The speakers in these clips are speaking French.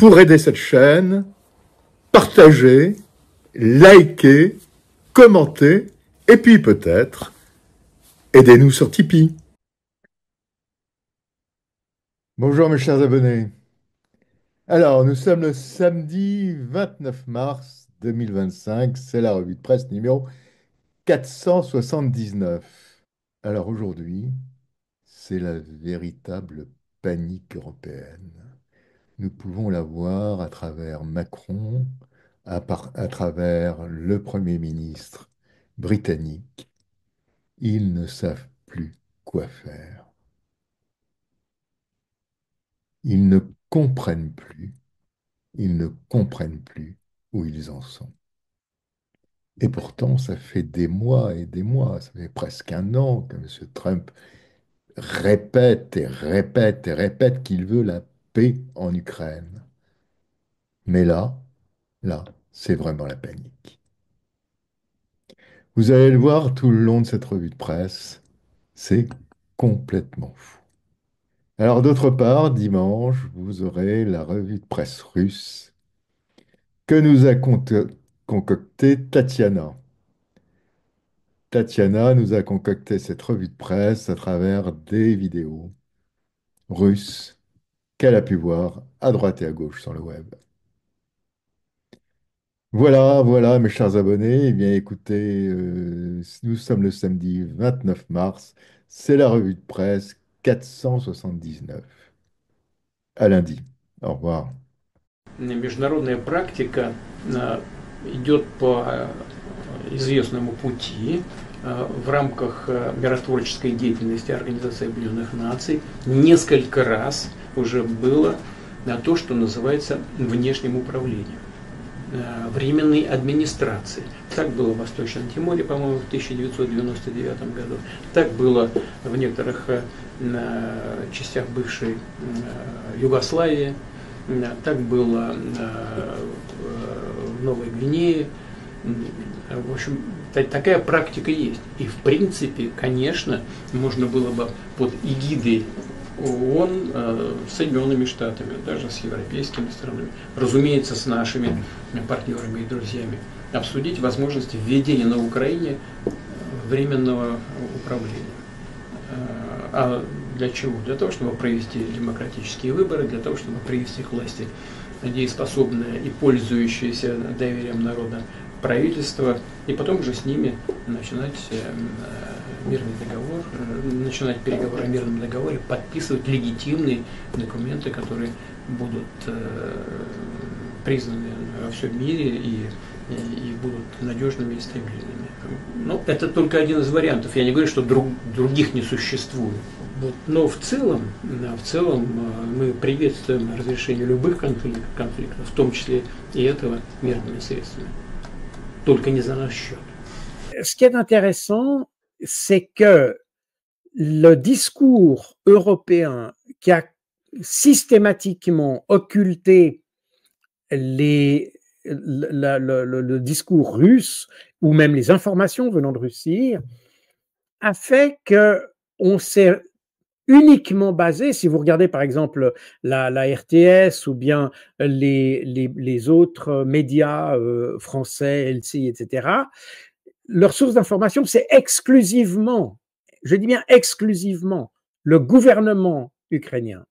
pour aider cette chaîne, partagez, likez, commentez, et puis peut-être, aidez-nous sur Tipeee. Bonjour mes chers abonnés. Alors, nous sommes le samedi 29 mars 2025, c'est la revue de presse numéro 479. Alors aujourd'hui, c'est la véritable panique européenne. Nous pouvons la voir à travers Macron, à travers le Premier ministre britannique. Ils ne savent plus quoi faire. Ils ne comprennent plus. Ils ne comprennent plus où ils en sont. Et pourtant, ça fait des mois et des mois, ça fait presque un an que M. Trump répète et répète et répète qu'il veut la paix en Ukraine. Mais là, c'est vraiment la panique. Vous allez le voir tout le long de cette revue de presse, c'est complètement fou. Alors d'autre part, dimanche, vous aurez la revue de presse russe que nous a concocté Tatiana. Tatiana nous a concocté cette revue de presse à travers des vidéos russes qu'elle a pu voir à droite et à gauche sur le web. Voilà, mes chers abonnés. Eh bien, écoutez, nous sommes le samedi 29 mars. C'est la revue de presse 479. À lundi. Au revoir. Международная практика идет по известному пути в рамках миротворческой деятельности Организации Объединенных Наций. Несколько раз уже было то, что называется внешним управлением, временной администрации. Так было в Восточном Тиморе, по-моему, в 1999 году. Так было в некоторых частях бывшей Югославии. Так было в Новой Гвинее. В общем, такая практика есть. И в принципе, конечно, можно было бы под эгидой ООН с Соединенными Штатами, даже с европейскими странами, разумеется, с нашими партнерами и друзьями, обсудить возможность введения на Украине временного управления. А для чего? Для того, чтобы провести демократические выборы, для того, чтобы привести к власти дееспособное и пользующееся доверием народа правительство, и потом уже с ними начинать мирный договор, начинать переговоры о мирном договоре, подписывать легитимные документы, которые будут признаны во всем мире и будут надежными и стабильными. Ну, это только один из вариантов. Я не говорю, что других не существует. Вот. Но в целом мы приветствуем разрешение любых конфликтов, в том числе и этого мирными средствами. Только не за наш счет. Ce qui est intéressant, c'est que le discours européen qui a systématiquement occulté le discours russe ou même les informations venant de Russie a fait qu'on s'est uniquement basé, si vous regardez par exemple la RTS ou bien les autres médias français, LCI, etc., leur source d'information, c'est exclusivement, je dis bien exclusivement, le gouvernement ukrainien.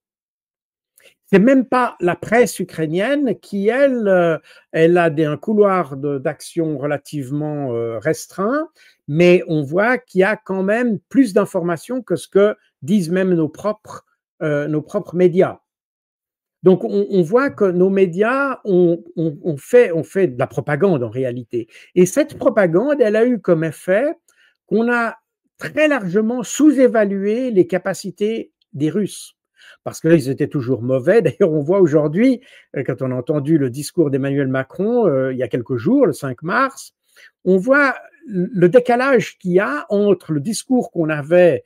C'est même pas la presse ukrainienne qui, elle a un couloir d'action relativement restreint, mais on voit qu'il y a quand même plus d'informations que ce que disent même nos propres médias. Donc, on voit que nos médias ont fait de la propagande en réalité. Et cette propagande, elle a eu comme effet qu'on a très largement sous-évalué les capacités des Russes. Parce que là, ils étaient toujours mauvais. D'ailleurs, on voit aujourd'hui, quand on a entendu le discours d'Emmanuel Macron il y a quelques jours, le 5 mars, on voit le décalage qu'il y a entre le discours qu'on avait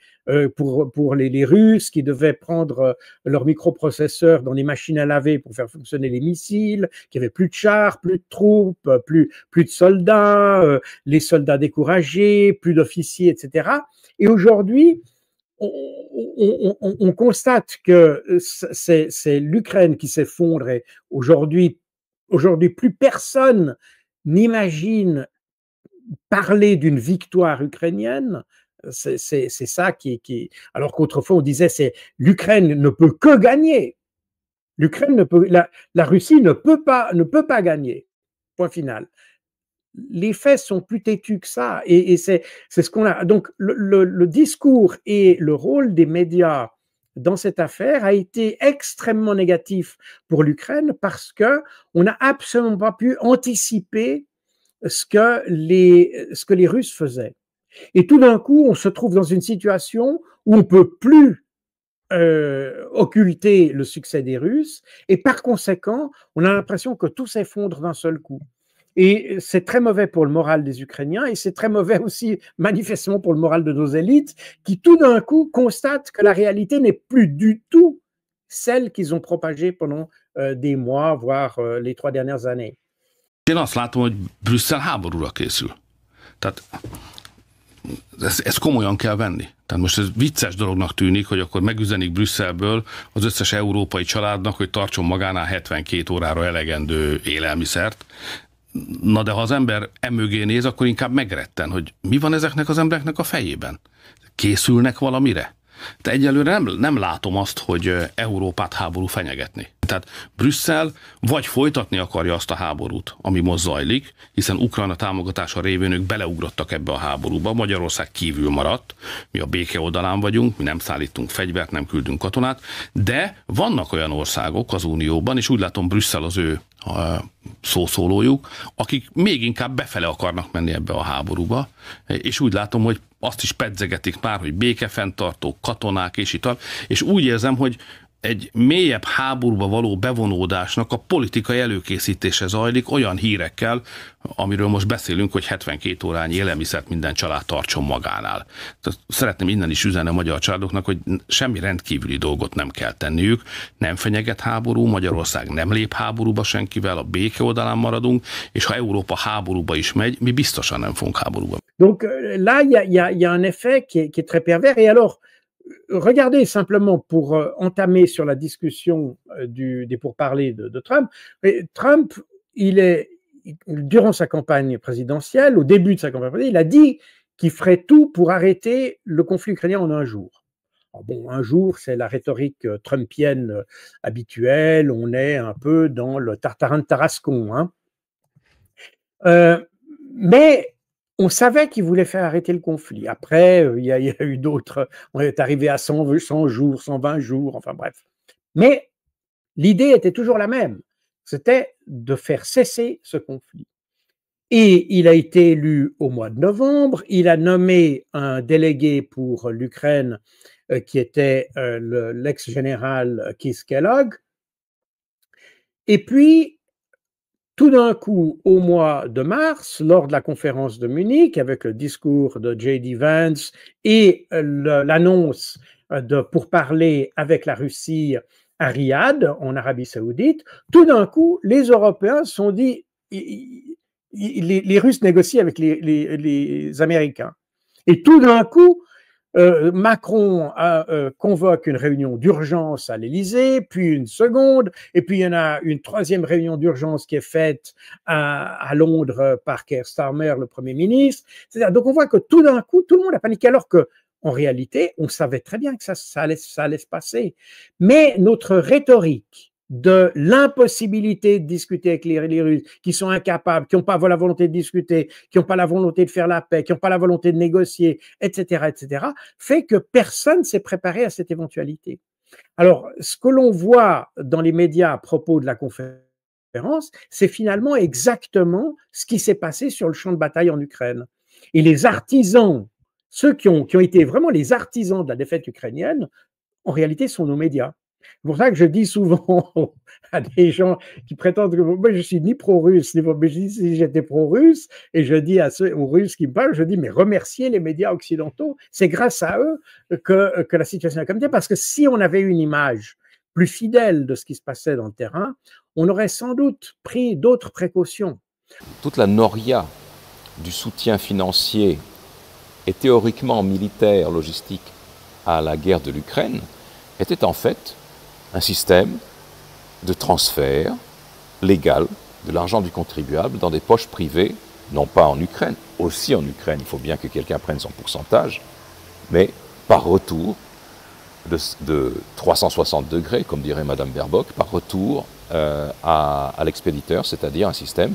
pour les Russes qui devaient prendre leurs microprocesseurs dans les machines à laver pour faire fonctionner les missiles, qu'il n'y avait plus de chars, plus de troupes, plus de soldats, les soldats découragés, plus d'officiers, etc. Et aujourd'hui, on constate que c'est l'Ukraine qui s'effondre et aujourd'hui, plus personne n'imagine parler d'une victoire ukrainienne. C'est ça qui. Alors qu'autrefois on disait c'est l'Ukraine ne peut que gagner. L'Ukraine ne peut, la Russie ne peut pas gagner. Point final. Les faits sont plus têtus que ça, et c'est ce qu'on a. Donc le discours et le rôle des médias dans cette affaire a été extrêmement négatif pour l'Ukraine parce que on n'a absolument pas pu anticiper ce que les Russes faisaient. Et tout d'un coup, on se trouve dans une situation où on ne peut plus occulter le succès des Russes, et par conséquent, on a l'impression que tout s'effondre d'un seul coup. Et c'est très mauvais pour le moral des Ukrainiens, et c'est très mauvais aussi, manifestement, pour le moral de nos élites, qui tout d'un coup constatent que la réalité n'est plus du tout celle qu'ils ont propagée pendant des mois, voire les 3 dernières années. Én azt látom, hogy Brüsszel háborúra készül. Tehát ezt komolyan kell venni. Tehát most ez vicces dolognak tűnik, hogy akkor megüzenik Brüsszelből az összes európai családnak, hogy tartson magánál 72 órára elegendő élelmiszert. Na de ha az ember emögé néz, akkor inkább megretten, hogy mi van ezeknek az embereknek a fejében. Készülnek valamire? De egyelőre nem látom azt, hogy Európát háború fenyegetni. Tehát Brüsszel vagy folytatni akarja azt a háborút, ami most zajlik, hiszen Ukrajna támogatása révén ők beleugrottak ebbe a háborúba, Magyarország kívül maradt, mi a béke oldalán vagyunk, mi nem szállítunk fegyvert, nem küldünk katonát, de vannak olyan országok az Unióban, és úgy látom Brüsszel az ő szószólójuk, akik még inkább befele akarnak menni ebbe a háborúba, és úgy látom, hogy azt is pedzegetik már, hogy békefenntartók, katonák és itt, és úgy érzem, hogy egy mélyebb háborúba való bevonódásnak a politikai előkészítése zajlik olyan hírekkel, amiről most beszélünk, hogy 72 órányi élelmiszert minden család tartson magánál. Szeretném innen is üzenni a magyar családoknak, hogy semmi rendkívüli dolgot nem kell tenniük, nem fenyeget háború, Magyarország nem lép háborúba senkivel, a béke oldalán maradunk, és ha Európa háborúba is megy, mi biztosan nem fogunk háborúba. Donc là, il y a un effet qui est très pervers, et alors regardez simplement pour entamer sur la discussion des pourparlers de Trump. Trump, durant sa campagne présidentielle, au début de sa campagne présidentielle, il a dit qu'il ferait tout pour arrêter le conflit ukrainien en un jour. Alors bon, un jour, c'est la rhétorique trumpienne habituelle, on est un peu dans le tartarin de Tarascon. Hein. Mais on savait qu'il voulait faire arrêter le conflit. Après, il y a eu d'autres, on est arrivé à 100 jours, 120 jours, enfin bref. Mais l'idée était toujours la même, c'était de faire cesser ce conflit. Et il a été élu au mois de novembre, il a nommé un délégué pour l'Ukraine qui était l'ex-général Keith Kellogg. Et puis, tout d'un coup, au mois de mars, lors de la conférence de Munich, avec le discours de J.D. Vance et l'annonce de pourparlers avec la Russie à Riyad, en Arabie Saoudite, tout d'un coup, les Européens se sont dit, les Russes négocient avec les Américains. Et tout d'un coup, Macron convoque une réunion d'urgence à l'Élysée, puis une seconde, et puis il y en a une troisième réunion d'urgence qui est faite à Londres par Keir Starmer, le Premier ministre. Donc on voit que tout d'un coup, tout le monde a paniqué, alors que en réalité, on savait très bien que ça allait se passer. Mais notre rhétorique de l'impossibilité de discuter avec les Russes, qui sont incapables, qui n'ont pas la volonté de discuter, qui n'ont pas la volonté de faire la paix, qui n'ont pas la volonté de négocier, etc., fait que personne ne s'est préparé à cette éventualité. Alors, ce que l'on voit dans les médias à propos de la conférence, c'est finalement exactement ce qui s'est passé sur le champ de bataille en Ukraine. Et les artisans, ceux qui ont été vraiment les artisans de la défaite ukrainienne, en réalité, sont nos médias. C'est pour ça que je dis souvent à des gens qui prétendent que moi je suis ni pro-russe, mais je dis si j'étais pro-russe, et je dis aux Russes qui me parlent, je dis mais remerciez les médias occidentaux, c'est grâce à eux que la situation est comme ça, parce que si on avait une image plus fidèle de ce qui se passait dans le terrain, on aurait sans doute pris d'autres précautions. Toute la noria du soutien financier et théoriquement militaire, logistique, à la guerre de l'Ukraine était en fait un système de transfert légal de l'argent du contribuable dans des poches privées, non pas en Ukraine, aussi en Ukraine, il faut bien que quelqu'un prenne son pourcentage, mais par retour de 360 degrés, comme dirait Madame Baerbock, par retour à l'expéditeur, c'est-à-dire un système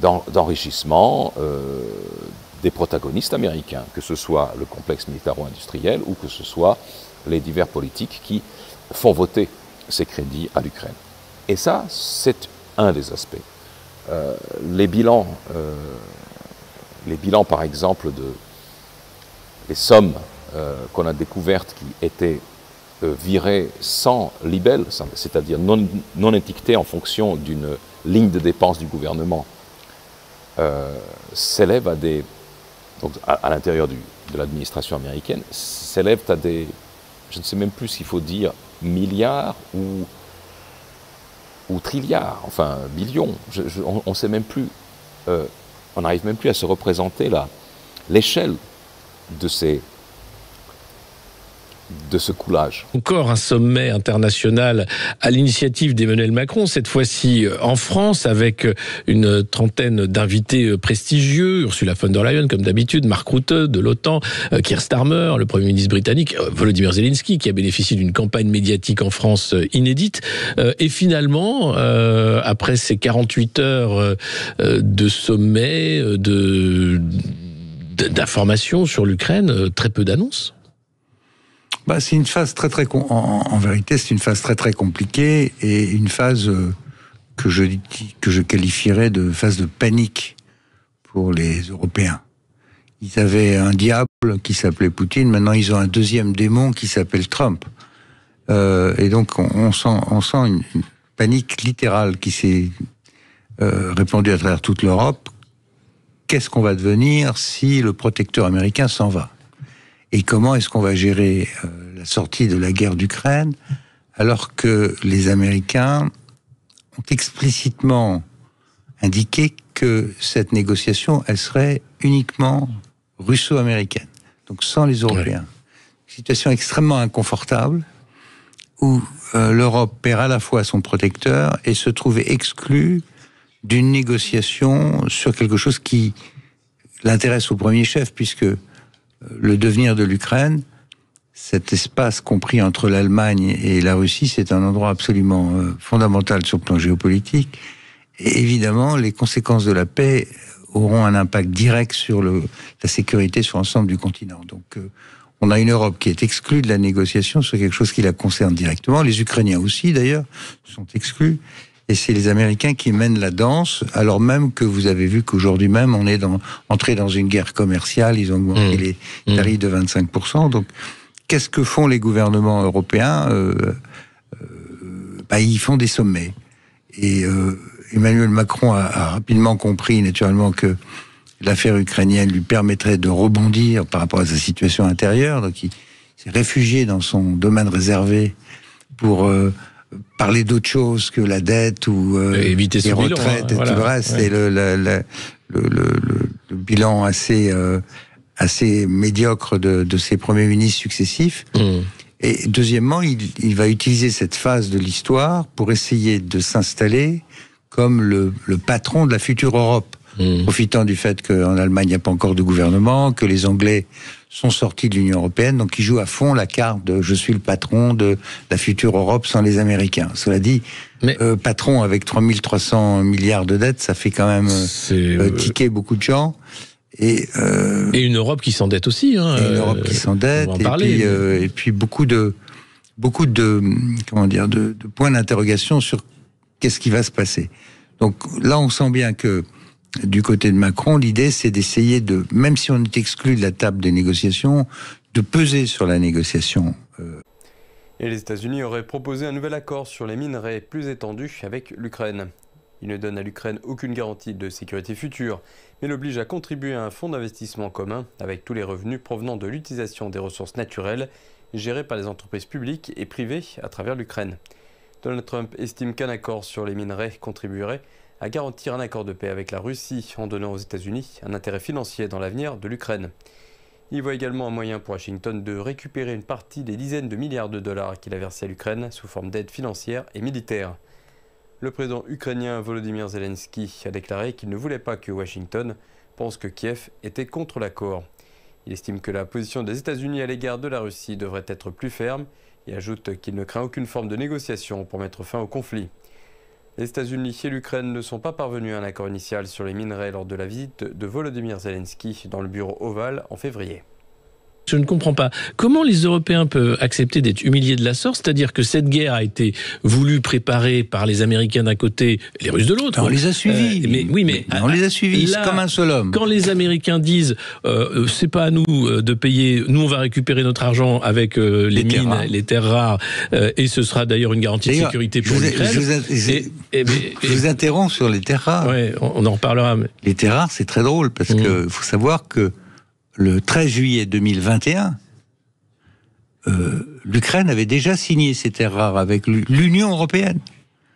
d'enrichissement des protagonistes américains, que ce soit le complexe militaro-industriel ou que ce soit les divers politiques qui font voter ces crédits à l'Ukraine. Et ça, c'est un des aspects. Les bilans, par exemple, les sommes qu'on a découvertes qui étaient virées sans libelle, c'est-à-dire non étiquetées en fonction d'une ligne de dépenses du gouvernement, s'élèvent à des... Donc à l'intérieur de l'administration américaine, s'élèvent à des... Je ne sais même plus s'il faut dire milliards ou trilliards, enfin billions. On sait même plus... on n'arrive même plus à se représenter l'échelle de ce coulage. Encore un sommet international à l'initiative d'Emmanuel Macron, cette fois-ci en France, avec une trentaine d'invités prestigieux, Ursula von der Leyen comme d'habitude, Mark Rutte de l'OTAN, Keir Starmer, le Premier ministre britannique, Volodymyr Zelensky qui a bénéficié d'une campagne médiatique en France inédite. Et finalement, après ces 48 heures de sommet, d'informations sur l'Ukraine, très peu d'annonces. C'est une phase en vérité, c'est une phase très compliquée et une phase que je qualifierais de phase de panique pour les Européens. Ils avaient un diable qui s'appelait Poutine, maintenant ils ont un deuxième démon qui s'appelle Trump. Et donc on sent une panique littérale qui s'est répandue à travers toute l'Europe. Qu'est-ce qu'on va devenir si le protecteur américain s'en va ? Et comment est-ce qu'on va gérer la sortie de la guerre d'Ukraine alors que les Américains ont explicitement indiqué que cette négociation, elle serait uniquement russo-américaine, donc sans les Européens. Ouais. Situation extrêmement inconfortable où l'Europe perd à la fois son protecteur et se trouve exclue d'une négociation sur quelque chose qui l'intéresse au premier chef, puisque le devenir de l'Ukraine, cet espace compris entre l'Allemagne et la Russie, c'est un endroit absolument fondamental sur le plan géopolitique. Et évidemment, les conséquences de la paix auront un impact direct sur la sécurité sur l'ensemble du continent. Donc, on a une Europe qui est exclue de la négociation sur quelque chose qui la concerne directement. Les Ukrainiens aussi, d'ailleurs, sont exclus. Et c'est les Américains qui mènent la danse, alors même que vous avez vu qu'aujourd'hui même, on est entré dans une guerre commerciale, ils ont augmenté les tarifs de 25%. Donc, qu'est-ce que font les gouvernements européens ils font des sommets. Et Emmanuel Macron a rapidement compris, naturellement, que l'affaire ukrainienne lui permettrait de rebondir par rapport à sa situation intérieure. Donc, il s'est réfugié dans son domaine réservé pour... parler d'autre chose que la dette ou éviter les retraites et voilà. tout le reste. Ouais. C'est le bilan assez médiocre de ses premiers ministres successifs. Et deuxièmement, il va utiliser cette phase de l'histoire pour essayer de s'installer comme le patron de la future Europe, profitant du fait qu'en Allemagne, il n'y a pas encore de gouvernement, que les Anglais sont sortis de l'Union européenne, donc il joue à fond la carte de « je suis le patron de la future Europe sans les Américains ». Cela dit, patron avec 3300 milliards de dettes, ça fait quand même tiquer beaucoup de gens. Et une Europe qui s'endette aussi. Une Europe qui s'endette, et puis beaucoup de points d'interrogation sur qu'est-ce qui va se passer. Donc là, on sent bien que du côté de Macron, l'idée, c'est d'essayer même si on est exclu de la table des négociations, de peser sur la négociation. Et les États-Unis auraient proposé un nouvel accord sur les minerais plus étendu avec l'Ukraine. Il ne donne à l'Ukraine aucune garantie de sécurité future, mais l'oblige à contribuer à un fonds d'investissement commun avec tous les revenus provenant de l'utilisation des ressources naturelles gérées par les entreprises publiques et privées à travers l'Ukraine. Donald Trump estime qu'un accord sur les minerais contribuerait à garantir un accord de paix avec la Russie en donnant aux États-Unis un intérêt financier dans l'avenir de l'Ukraine. Il voit également un moyen pour Washington de récupérer une partie des dizaines de milliards de dollars qu'il a versés à l'Ukraine sous forme d'aide financière et militaire. Le président ukrainien Volodymyr Zelensky a déclaré qu'il ne voulait pas que Washington pense que Kiev était contre l'accord. Il estime que la position des États-Unis à l'égard de la Russie devrait être plus ferme et ajoute qu'il ne craint aucune forme de négociation pour mettre fin au conflit. Les États-Unis et l'Ukraine ne sont pas parvenus à un accord initial sur les minerais lors de la visite de Volodymyr Zelensky dans le bureau ovale en février. Je ne comprends pas. Comment les Européens peuvent accepter d'être humiliés de la sorte? C'est-à-dire que cette guerre a été voulue, préparée par les Américains d'un côté, les Russes de l'autre. On les a suivis. Mais on les a suivis, c'est comme un seul homme. Quand les Américains disent c'est pas à nous de payer, nous on va récupérer notre argent avec les mines, les terres rares, et ce sera d'ailleurs une garantie de sécurité pour l'Ukraine. Je vous interromps sur les terres rares. Ouais, on en reparlera. Mais... Les terres rares, c'est très drôle parce que faut savoir que le 13 juillet 2021, l'Ukraine avait déjà signé ces terres rares avec l'Union européenne.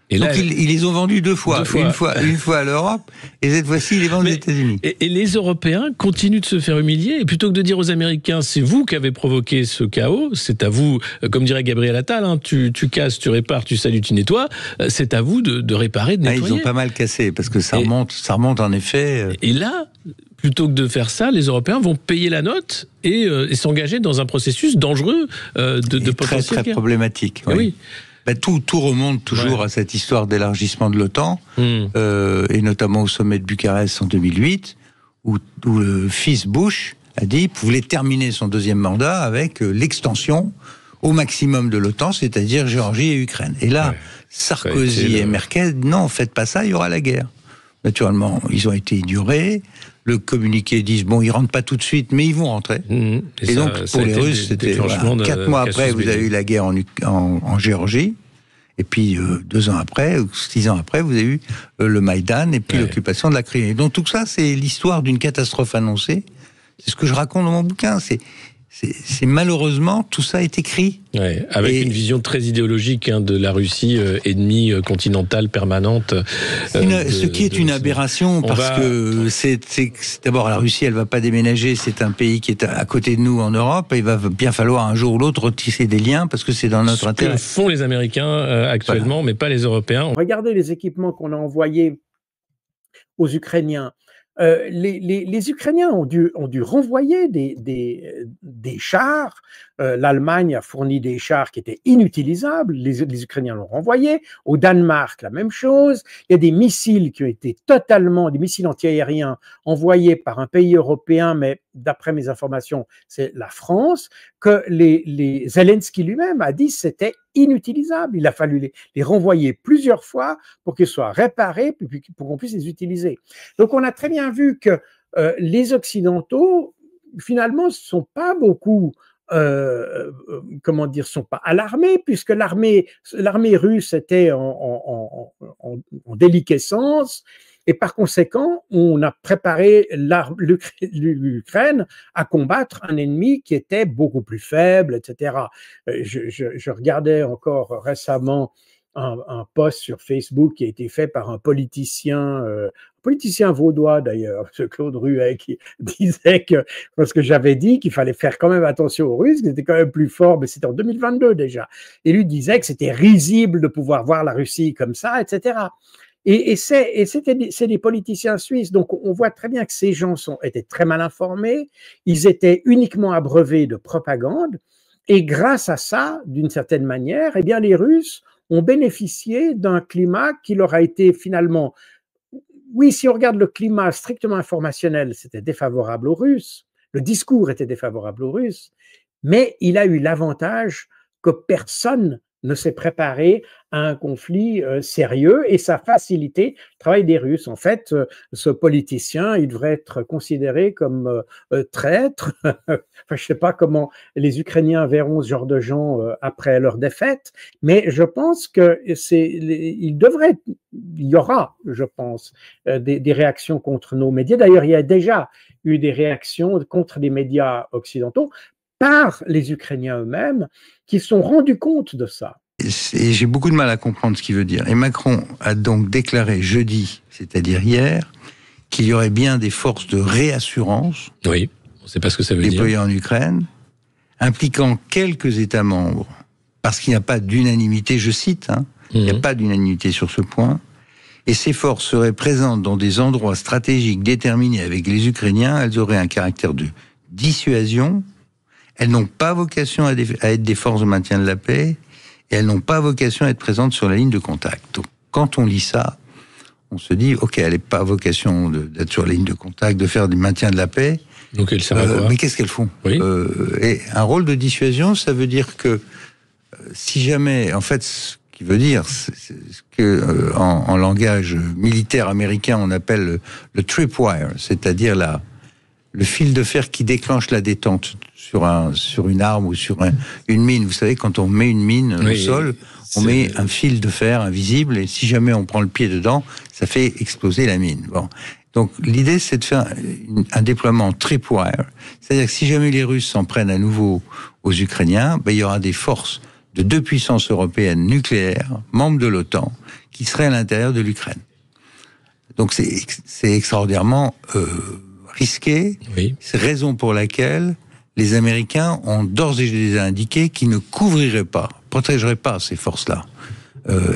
Et donc là, ils les ont vendus deux fois. Une fois à l'Europe, et cette fois-ci, ils les vendent aux États-Unis. Et les Européens continuent de se faire humilier. Et plutôt que de dire aux Américains, c'est vous qui avez provoqué ce chaos, c'est à vous, comme dirait Gabriel Attal, hein, tu casses, tu répares, tu salues, tu nettoies, c'est à vous de réparer, de nettoyer. Ils ont pas mal cassé, parce que ça remonte en effet. Et là, plutôt que de faire ça, les Européens vont payer la note et s'engager dans un processus dangereux de potentiel très problématique. Oui. Ben, tout remonte toujours à cette histoire d'élargissement de l'OTAN, et notamment au sommet de Bucarest en 2008, où le fils Bush a dit qu'il voulait terminer son deuxième mandat avec l'extension au maximum de l'OTAN, c'est-à-dire Géorgie et Ukraine. Et là, Sarkozy et Merkel, non, faites pas ça, il y aura la guerre. Naturellement, ils ont été ignorés. Le communiqué dit ils rentrent pas tout de suite, mais ils vont rentrer. Et donc, pour les Russes, c'était 4 mois après, vous avez eu la guerre en Géorgie. Et puis, 2 ans après, ou 6 ans après, vous avez eu le Maïdan et puis l'occupation de la Crimée. Donc, tout ça, c'est l'histoire d'une catastrophe annoncée. C'est ce que je raconte dans mon bouquin. C'est malheureusement, tout ça est écrit. Ouais, avec une vision très idéologique de la Russie, ennemie continentale permanente. Ce qui est une aberration, parce que c'est d'abord, la Russie, elle va pas déménager, c'est un pays qui est à côté de nous en Europe, et il va bien falloir un jour ou l'autre retisser des liens, parce que c'est dans notre intérêt. Ce que font les Américains actuellement, mais pas les Européens. Regardez les équipements qu'on a envoyés aux Ukrainiens. Les Ukrainiens ont dû renvoyer des chars. L'Allemagne a fourni des chars qui étaient inutilisables. Les Ukrainiens l'ont renvoyé. Au Danemark, la même chose. Il y a des missiles qui ont été des missiles antiaériens envoyés par un pays européen, mais d'après mes informations, c'est la France, que Zelensky lui-même a dit c'était inutilisable. Il a fallu les renvoyer plusieurs fois pour qu'ils soient réparés, pour qu'on puisse les utiliser. Donc, on a très bien vu que les Occidentaux, finalement, ne sont pas beaucoup, sont pas alarmés, puisque l'armée russe était en déliquescence. Et par conséquent, on a préparé l'Ukraine à combattre un ennemi qui était beaucoup plus faible, etc. Je regardais encore récemment un post sur Facebook qui a été fait par un politicien vaudois d'ailleurs, ce Claude Ruet, qui disait parce que j'avais dit qu'il fallait faire quand même attention aux Russes, qu'ils étaient quand même plus forts, mais c'était en 2022 déjà. Et lui disait que c'était risible de pouvoir voir la Russie comme ça, etc. Et c'est des politiciens suisses. Donc, on voit très bien que ces gens étaient très mal informés. Ils étaient uniquement abreuvés de propagande. Et grâce à ça, d'une certaine manière, eh bien, les Russes ont bénéficié d'un climat qui leur a été finalement... Oui, si on regarde le climat strictement informationnel, c'était défavorable aux Russes. Le discours était défavorable aux Russes. Mais il a eu l'avantage que personne ne s'est préparé à un conflit sérieux, et ça a facilité le travail des Russes. En fait, ce politicien, il devrait être considéré comme traître. Enfin, je ne sais pas comment les Ukrainiens verront ce genre de gens après leur défaite, mais je pense que il y aura, je pense, des réactions contre nos médias. D'ailleurs, il y a déjà eu des réactions contre les médias occidentaux par les Ukrainiens eux-mêmes, qui se sont rendus compte de ça. Et j'ai beaucoup de mal à comprendre ce qu'il veut dire. Et Macron a donc déclaré jeudi, c'est-à-dire hier, qu'il y aurait bien des forces de réassurance On ne sait pas ce que ça veut déployés dire. en Ukraine, impliquant quelques États membres, parce qu'il n'y a pas d'unanimité, je cite, il n'y a pas d'unanimité sur ce point, et ces forces seraient présentes dans des endroits stratégiques déterminés avec les Ukrainiens, elles auraient un caractère de dissuasion, elles n'ont pas vocation à être des forces de maintien de la paix, et elles n'ont pas vocation à être présentes sur la ligne de contact. Donc, quand on lit ça, on se dit, ok, elle n'a pas vocation d'être sur la ligne de contact, de faire du maintien de la paix. Donc elles servent à quoi ? Mais qu'est-ce qu'elles font ? Oui. Et un rôle de dissuasion, ça veut dire que si jamais, en fait, ce qui veut dire, c'est ce que en langage militaire américain on appelle le tripwire, c'est-à-dire le fil de fer qui déclenche la détente sur une arme ou sur une mine. Vous savez, quand on met une mine au sol, on met un fil de fer invisible et si jamais on prend le pied dedans, ça fait exploser la mine. Bon. Donc l'idée, c'est de faire un déploiement tripwire, c'est-à-dire que si jamais les Russes s'en prennent à nouveau aux Ukrainiens, il y aura des forces de 2 puissances européennes nucléaires, membres de l'OTAN, qui seraient à l'intérieur de l'Ukraine. Donc c'est extraordinairement risqué. Oui. C'est raison pour laquelle les Américains ont d'ores et déjà indiqué qu'ils ne couvriraient pas, protégeraient pas ces forces-là.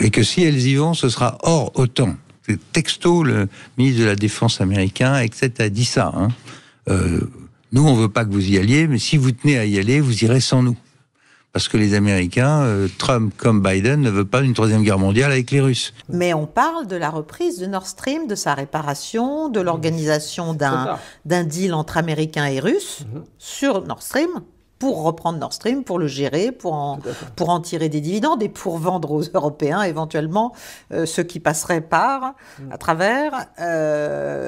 Et que si elles y vont, ce sera hors OTAN. C'est texto, le ministre de la Défense américain, etc., a dit ça. Nous, on veut pas que vous y alliez, mais si vous tenez à y aller, vous irez sans nous. Parce que les Américains, Trump comme Biden, ne veulent pas une 3e guerre mondiale avec les Russes. Mais on parle de la reprise de Nord Stream, de sa réparation, de l'organisation d'un deal entre Américains et Russes sur Nord Stream, pour reprendre Nord Stream, pour le gérer, pour en tirer des dividendes et pour vendre aux Européens éventuellement ceux qui passeraient à travers,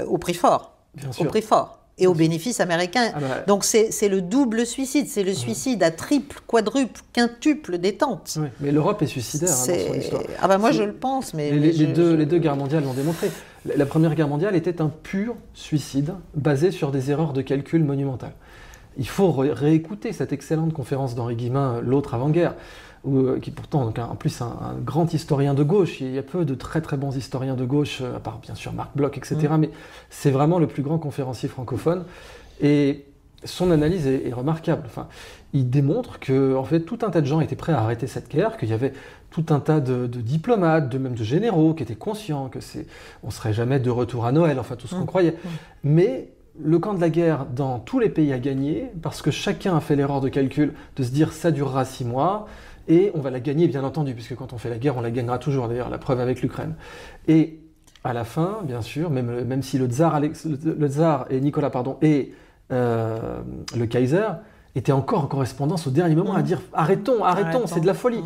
au prix fort. Bien sûr. Au prix fort. Et aux bénéfices américains. Donc c'est le double suicide, c'est le suicide à triple, quadruple, quintuple détente. Oui, mais l'Europe est suicidaire dans son histoire. Moi je le pense, mais... Les deux guerres mondiales l'ont démontré. La Première Guerre mondiale était un pur suicide basé sur des erreurs de calcul monumentales. Il faut réécouter cette excellente conférence d'Henri Guillemin, l'autre avant-guerre, qui pourtant, donc, en plus, un grand historien de gauche. Il y a peu de très très bons historiens de gauche, à part bien sûr Marc Bloch, etc. Mais c'est vraiment le plus grand conférencier francophone. Et son analyse est remarquable. Enfin, il démontre que en fait, tout un tas de gens étaient prêts à arrêter cette guerre, qu'il y avait tout un tas de diplomates, même de généraux, qui étaient conscients que on serait jamais de retour à Noël, enfin tout ce qu'on croyait. Mais le camp de la guerre dans tous les pays a gagné, parce que chacun a fait l'erreur de calcul de se dire ça durera 6 mois, et on va la gagner bien entendu, puisque quand on fait la guerre, on la gagnera toujours, d'ailleurs, la preuve avec l'Ukraine. Et à la fin, bien sûr, même si le tsar et Nicolas, et le Kaiser étaient encore en correspondance au dernier moment à dire arrêtons, c'est de la folie.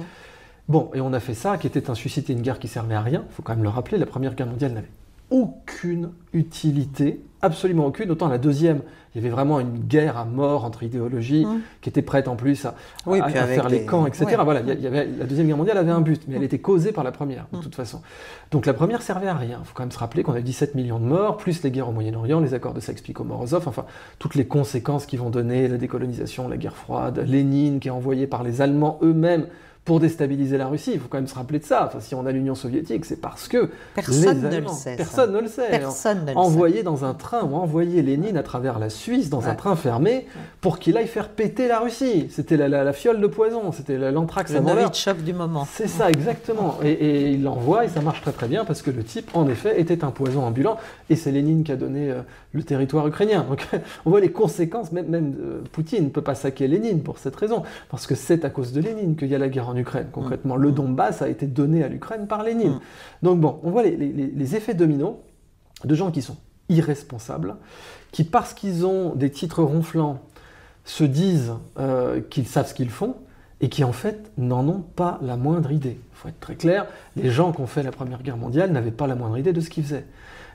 Bon, et on a fait ça, qui était un suicide et une guerre qui servait à rien, il faut quand même le rappeler, la Première Guerre mondiale n'avait aucune utilité, absolument aucune. Autant la deuxième, il y avait vraiment une guerre à mort entre idéologies qui était prête en plus à faire les camps, etc. Ouais. Voilà, la Deuxième Guerre mondiale avait un but, mais elle était causée par la première, de toute façon. Donc la première servait à rien. Il faut quand même se rappeler qu'on a 17 millions de morts, plus les guerres au Moyen-Orient, les accords de Sykes-Picot-Morozov, enfin, toutes les conséquences qui vont donner la décolonisation, la guerre froide, Lénine qui est envoyé par les Allemands eux-mêmes pour déstabiliser la Russie. Il faut quand même se rappeler de ça. Enfin, si on a l'Union soviétique, c'est parce que personne ne le sait. Personne ne le sait. Envoyer dans un train, ou envoyer Lénine à travers la Suisse dans un train fermé pour qu'il aille faire péter la Russie. C'était la fiole de poison, c'était l'anthrax avant l'heure. Le Novichok du moment. C'est ça, exactement. Et il l'envoie et ça marche très très bien parce que le type, en effet, était un poison ambulant et c'est Lénine qui a donné le territoire ukrainien. Donc on voit les conséquences, même Poutine ne peut pas saquer Lénine pour cette raison, parce que c'est à cause de Lénine qu'il y a la guerre en Ukraine. Concrètement, le Donbass a été donné à l'Ukraine par Lénine. Donc bon, on voit les effets dominos de gens qui sont irresponsables, qui parce qu'ils ont des titres ronflants se disent qu'ils savent ce qu'ils font et qui en fait n'en ont pas la moindre idée. Il faut être très clair, les gens qui ont fait la Première Guerre mondiale n'avaient pas la moindre idée de ce qu'ils faisaient.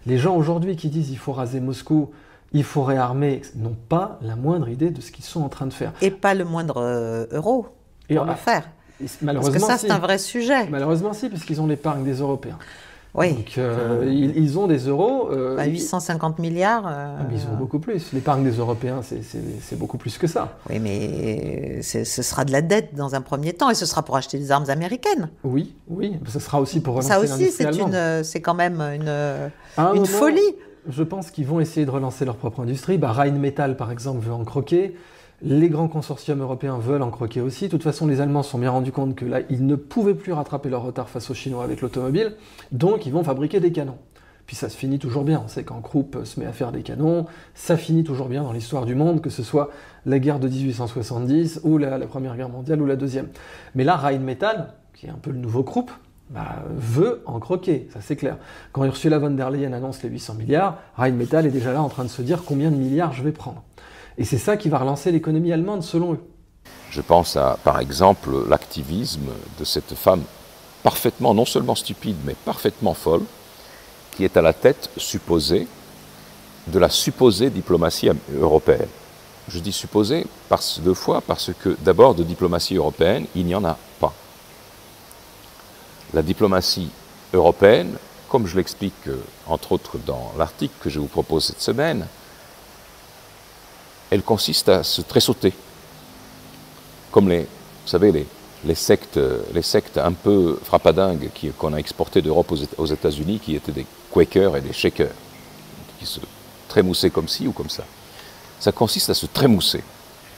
Les gens aujourd'hui qui disent il faut raser Moscou, il faut réarmer, n'ont pas la moindre idée de ce qu'ils sont en train de faire. Et pas le moindre euro pour le faire. Parce que ça, c'est un vrai sujet. Malheureusement, si, puisqu'ils ont l'épargne des Européens. Oui. Donc, ils ont des euros... 850 milliards... Mais ils ont beaucoup plus. L'épargne des Européens, c'est beaucoup plus que ça. Oui, mais ce sera de la dette dans un premier temps, et ce sera pour acheter des armes américaines. Oui, ce sera aussi pour relancer l'industrie allemande. Ça aussi, c'est quand même une folie. Je pense qu'ils vont essayer de relancer leur propre industrie. Rheinmetall, par exemple, veut en croquer. Les grands consortiums européens veulent en croquer aussi. De toute façon, les Allemands se sont bien rendus compte que là, ils ne pouvaient plus rattraper leur retard face aux Chinois avec l'automobile. Donc, ils vont fabriquer des canons. Puis ça se finit toujours bien. On sait quand Krupp se met à faire des canons, ça finit toujours bien dans l'histoire du monde, que ce soit la guerre de 1870 ou la Première Guerre mondiale ou la Deuxième. Mais là, Rheinmetall, qui est un peu le nouveau Krupp, veut en croquer, ça c'est clair. Quand Ursula von der Leyen annonce les 800 milliards, Rheinmetall est déjà là en train de se dire combien de milliards je vais prendre. Et c'est ça qui va relancer l'économie allemande, selon eux. Je pense à, par exemple, l'activisme de cette femme parfaitement, non seulement stupide, mais parfaitement folle, qui est à la tête supposée de la supposée diplomatie européenne. Je dis supposée deux fois parce que, d'abord, de diplomatie européenne, il n'y en a pas. La diplomatie européenne, comme je l'explique entre autres dans l'article que je vous propose cette semaine, elle consiste à se tressauter. Comme vous savez, les sectes un peu frappadingues qu'on a exportées d'Europe aux États-Unis, qui étaient des Quakers et des Shakers, qui se trémoussaient comme ci ou comme ça. Ça consiste à se trémousser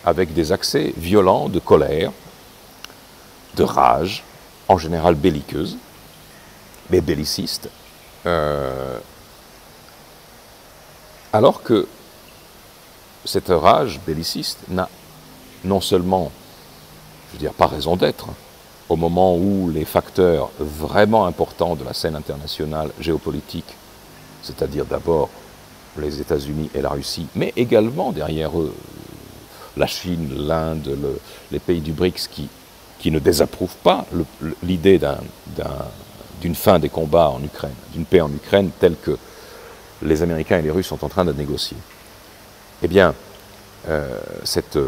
avec des accès violents de colère, de rage, en général belliqueuse, mais belliciste, alors que cette rage belliciste n'a non seulement, je veux dire, pas raison d'être, au moment où les facteurs vraiment importants de la scène internationale géopolitique, c'est-à-dire d'abord les États-Unis et la Russie, mais également derrière eux la Chine, l'Inde, les pays du BRICS qui ne désapprouvent pas l'idée d'une fin des combats en Ukraine, d'une paix en Ukraine telle que les Américains et les Russes sont en train de négocier. Eh bien, cette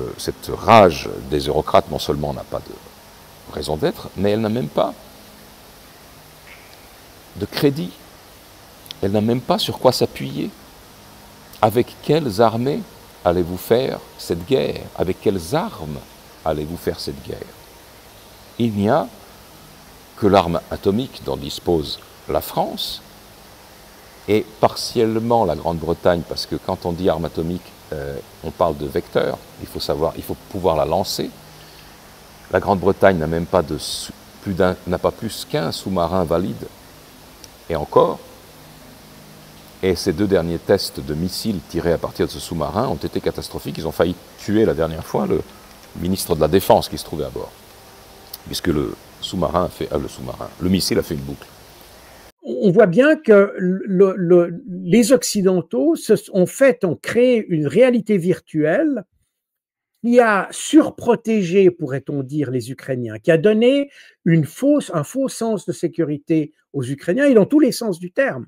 rage des eurocrates, non seulement n'a pas de raison d'être, mais elle n'a même pas de crédit. Elle n'a même pas sur quoi s'appuyer. Avec quelles armées allez-vous faire cette guerre? Avec quelles armes allez-vous faire cette guerre? Il n'y a que l'arme atomique dont dispose la France et partiellement la Grande-Bretagne, parce que quand on dit arme atomique, on parle de vecteur, il faut pouvoir la lancer. La Grande-Bretagne n'a même pas n'a pas plus qu'un sous-marin valide, et encore. Et ces deux derniers tests de missiles tirés à partir de ce sous-marin ont été catastrophiques. Ils ont failli tuer la dernière fois le ministre de la Défense qui se trouvait à bord, puisque le missile a fait une boucle. On voit bien que les Occidentaux ont créé une réalité virtuelle qui a surprotégé, pourrait-on dire, les Ukrainiens, qui a donné un faux sens de sécurité aux Ukrainiens, et dans tous les sens du terme,